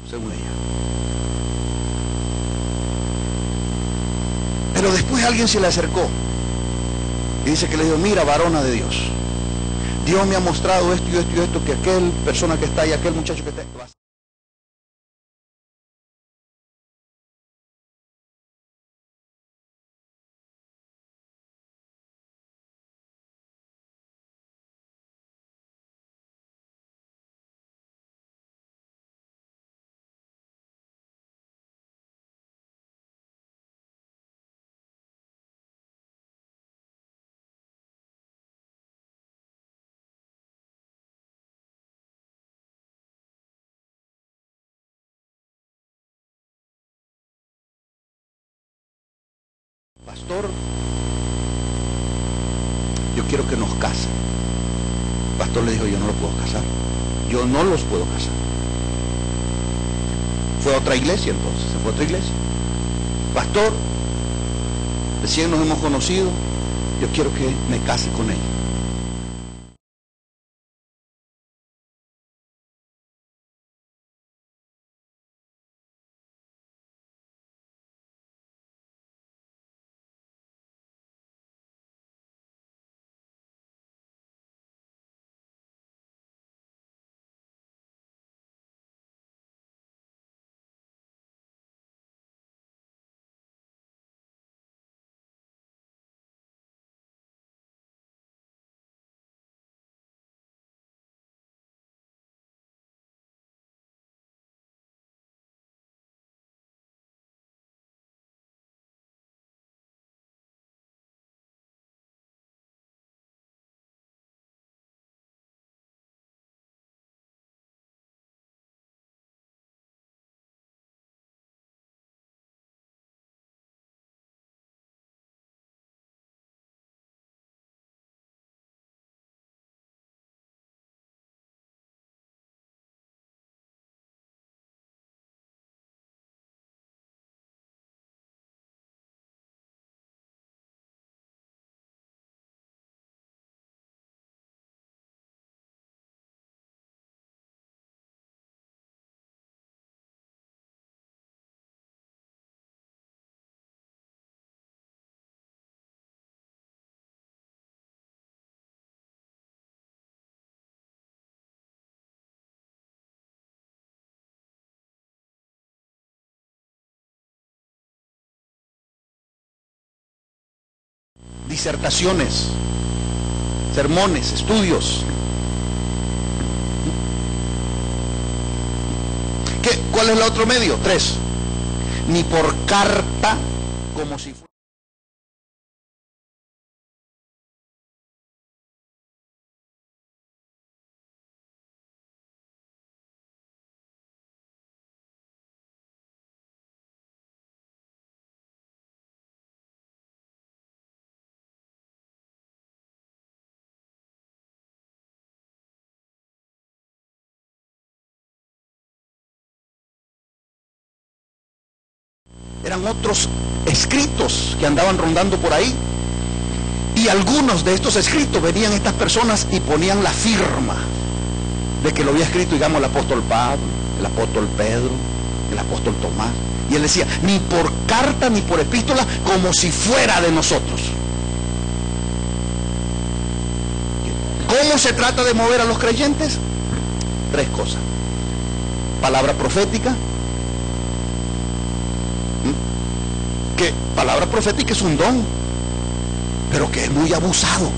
según ella. Pero después alguien se le acercó y dice que le dijo: mira, varona de Dios, Dios me ha mostrado esto y esto y esto, que aquel persona que está ahí, aquel muchacho que está ahí, pastor, yo quiero que nos casen. El pastor le dijo: yo no lo puedo casar, yo no los puedo casar. Fue a otra iglesia entonces, se fue a otra iglesia. Pastor, recién nos hemos conocido, yo quiero que me case con ella. Disertaciones, sermones, estudios. ¿Cuál es el otro medio? 3. Ni por carta, como si fuera. Eran otros escritos que andaban rondando por ahí, y algunos de estos escritos venían estas personas y ponían la firma de que lo había escrito, digamos, el apóstol Pablo, el apóstol Pedro, el apóstol Tomás, y él decía: ni por carta ni por epístola, como si fuera de nosotros. ¿Cómo se trata de mover a los creyentes? 3 cosas: palabra profética, que palabra profética es un don, pero que es muy abusado,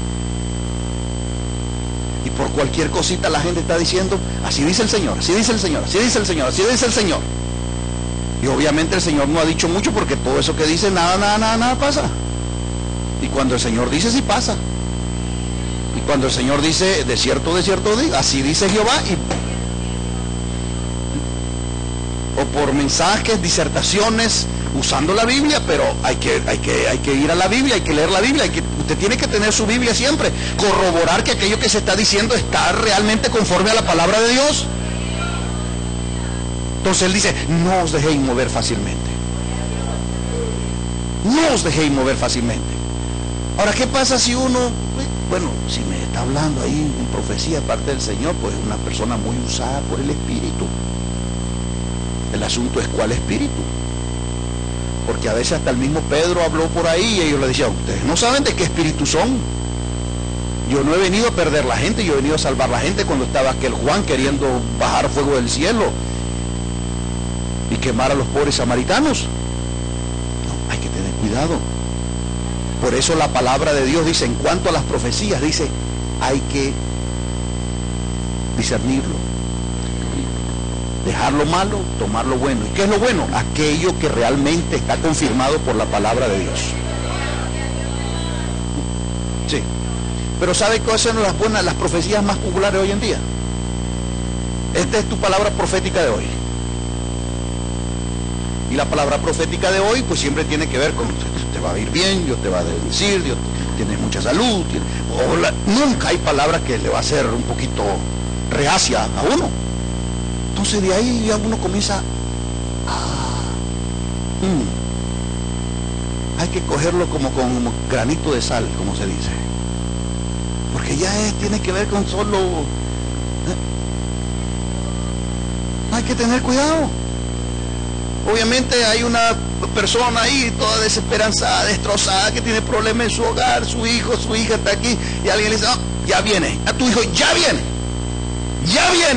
y por cualquier cosita la gente está diciendo: así dice el Señor, así dice el Señor, así dice el Señor, así dice el Señor. Y obviamente el Señor no ha dicho mucho, porque todo eso que dice, nada pasa. Y cuando el Señor dice, sí pasa. Y cuando el Señor dice: de cierto digo, así dice Jehová, o por mensajes, disertaciones, usando la Biblia, pero hay que ir a la Biblia, hay que leer la Biblia, usted tiene que tener su Biblia siempre, corroborar que aquello que se está diciendo está realmente conforme a la palabra de Dios. Entonces él dice: no os dejéis mover fácilmente, no os dejéis mover fácilmente. Ahora, ¿qué pasa si uno, bueno, si me está hablando ahí en profecía de parte del Señor, pues es una persona muy usada por el Espíritu? asunto es cuál espíritu. Porque a veces hasta el mismo Pedro habló por ahí y ellos le decían, ustedes no saben de qué espíritu son. Yo no he venido a perder la gente, yo he venido a salvar la gente, cuando estaba aquel Juan queriendo bajar fuego del cielo y quemar a los pobres samaritanos. No, hay que tener cuidado. Por eso la palabra de Dios dice, en cuanto a las profecías, dice, hay que discernirlo. Dejar lo malo, tomar lo bueno. ¿Y qué es lo bueno? Aquello que realmente está confirmado por la palabra de Dios. Sí. Pero ¿sabe cuáles son las profecías más populares hoy en día? Esta es tu palabra profética de hoy. Y la palabra profética de hoy pues siempre tiene que ver con te va a ir bien, Dios te va a bendecir, Dios tienes mucha salud. Nunca hay palabra que le va a hacer un poquito reacia a uno. Entonces de ahí ya uno comienza hay que cogerlo como con granito de sal, como se dice. Porque ya tiene que ver con solo... Hay que tener cuidado. Obviamente hay una persona ahí toda desesperanzada, destrozada, que tiene problemas en su hogar, su hijo, su hija está aquí, y alguien le dice, oh, ya viene, a tu hijo ya viene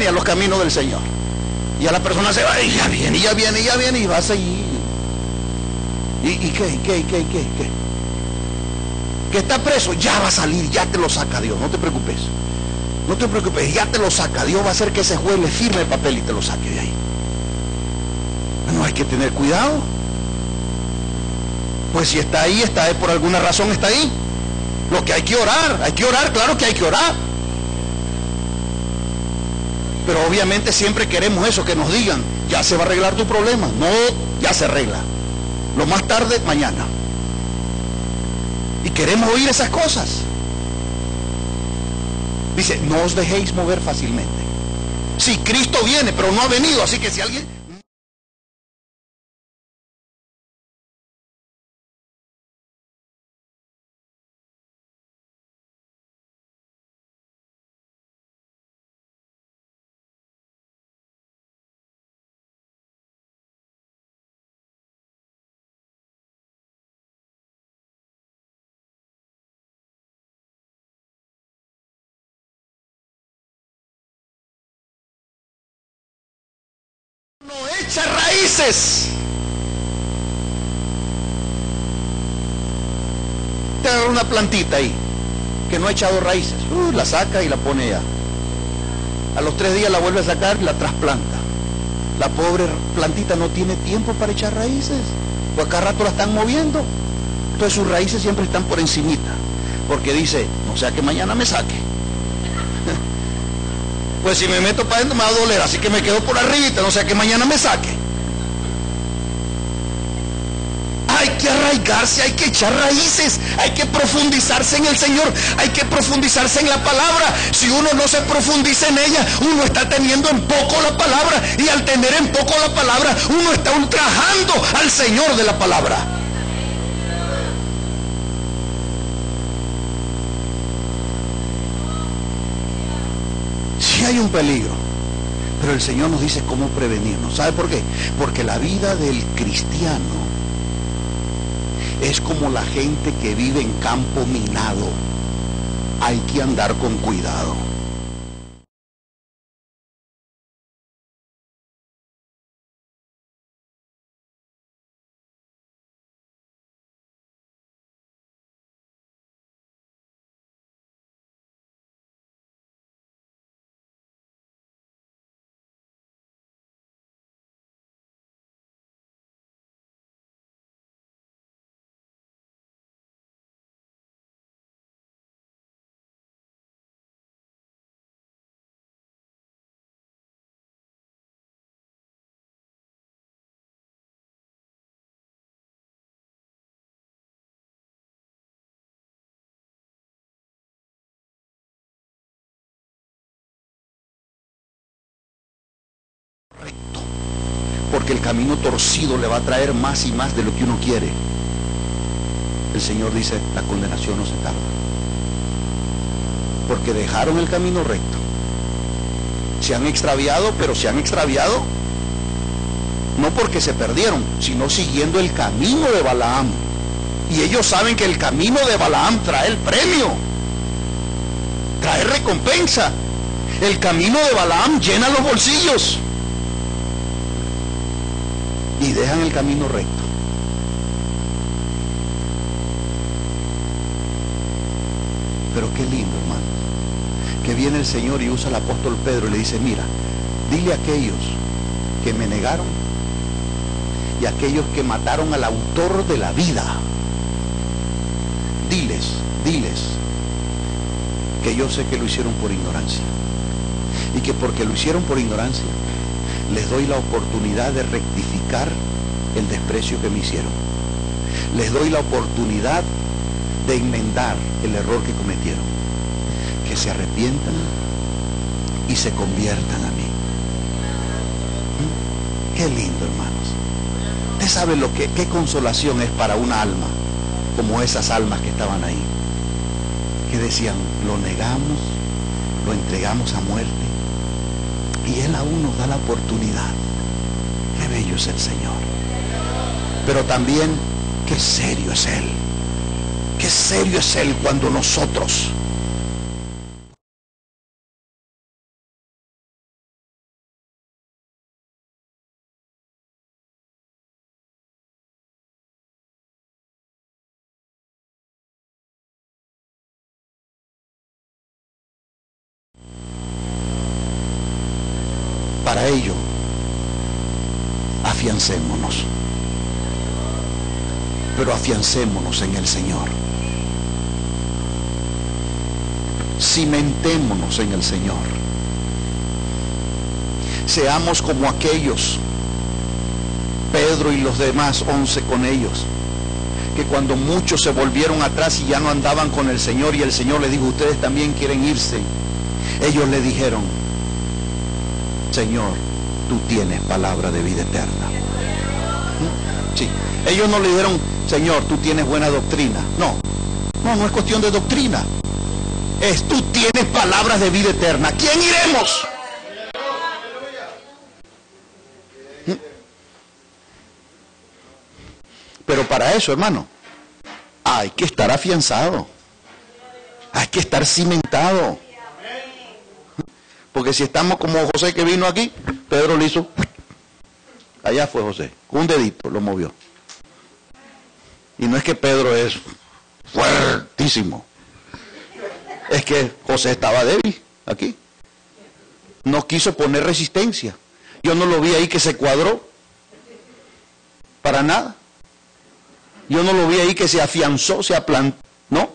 a los caminos del Señor. Y a la persona se va, y ya viene, y va a seguir. ¿Y qué? Que está preso, ya va a salir, ya te lo saca Dios, no te preocupes. No te preocupes, ya te lo saca. Dios va a hacer que ese juez le firme el papel y te lo saque de ahí. No, hay que tener cuidado. Pues si está ahí, por alguna razón está ahí. Lo que hay que orar, claro que hay que orar. Pero obviamente siempre queremos eso, que nos digan, ya se va a arreglar tu problema. No, ya se arregla. Lo más tarde, mañana. Y queremos oír esas cosas. Dice, no os dejéis mover fácilmente. Sí, Cristo viene, pero no ha venido, así que si alguien... No echa raíces. Te agarra una plantita ahí que no ha echado raíces, la saca y la pone ya. A los 3 días la vuelve a sacar y la trasplanta. La pobre plantita no tiene tiempo para echar raíces, pues cada rato la están moviendo. Entonces sus raíces siempre están por encimita, porque dice, no sea que mañana me saque. Pues si me meto para adentro me va a doler, así que me quedo por arribita, no sea que mañana me saque. Hay que arraigarse, hay que echar raíces, hay que profundizarse en el Señor, hay que profundizarse en la palabra. Si uno no se profundiza en ella, uno está teniendo en poco la palabra, y al tener en poco la palabra, uno está ultrajando al Señor de la palabra. Sí hay un peligro, pero el Señor nos dice cómo prevenirnos. ¿Sabe por qué? Porque la vida del cristiano es como la gente que vive en campo minado. Hay que andar con cuidado. Recto, porque el camino torcido le va a traer más y más de lo que uno quiere. El Señor dice, la condenación no se tarda, porque dejaron el camino recto. Se han extraviado, pero se han extraviado no porque se perdieron, sino siguiendo el camino de Balaam. Y ellos saben que el camino de Balaam trae el premio, trae recompensa. El camino de Balaam llena los bolsillos y dejan el camino recto. Pero qué lindo, hermano, que viene el Señor y usa al apóstol Pedro y le dice: mira, dile a aquellos que me negaron y a aquellos que mataron al autor de la vida, diles que yo sé que lo hicieron por ignorancia, y que porque lo hicieron por ignorancia les doy la oportunidad de rectificar el desprecio que me hicieron. Les doy la oportunidad de enmendar el error que cometieron, que se arrepientan y se conviertan a mí. Qué lindo, hermanos. Usted sabe qué consolación es para una alma como esas almas que estaban ahí, que decían: lo negamos, lo entregamos a muerte, y Él aún nos da la oportunidad. Qué bello es el Señor. Pero también qué serio es Él. Qué serio es Él cuando nosotros para ello afiancémonos. Pero afiancémonos en el Señor. Cimentémonos en el Señor. Seamos como aquellos, Pedro y los demás 11 con ellos, que cuando muchos se volvieron atrás y ya no andaban con el Señor, y el Señor les dijo: ustedes también quieren irse, ellos le dijeron: Señor, tú tienes palabra de vida eterna. Sí. Ellos no le dijeron: Señor, tú tienes buena doctrina. No es cuestión de doctrina. Es: tú tienes palabras de vida eterna. ¿A quién iremos? Pero para eso, hermano, hay que estar afianzado. Hay que estar cimentado. Porque si estamos como José, que vino aquí, Pedro le hizo, allá fue José, un dedito lo movió. Y no es que Pedro es fuertísimo, es que José estaba débil aquí. No quiso poner resistencia. Yo no lo vi ahí que se cuadró, para nada. Yo no lo vi ahí que se afianzó, se aplantó, no.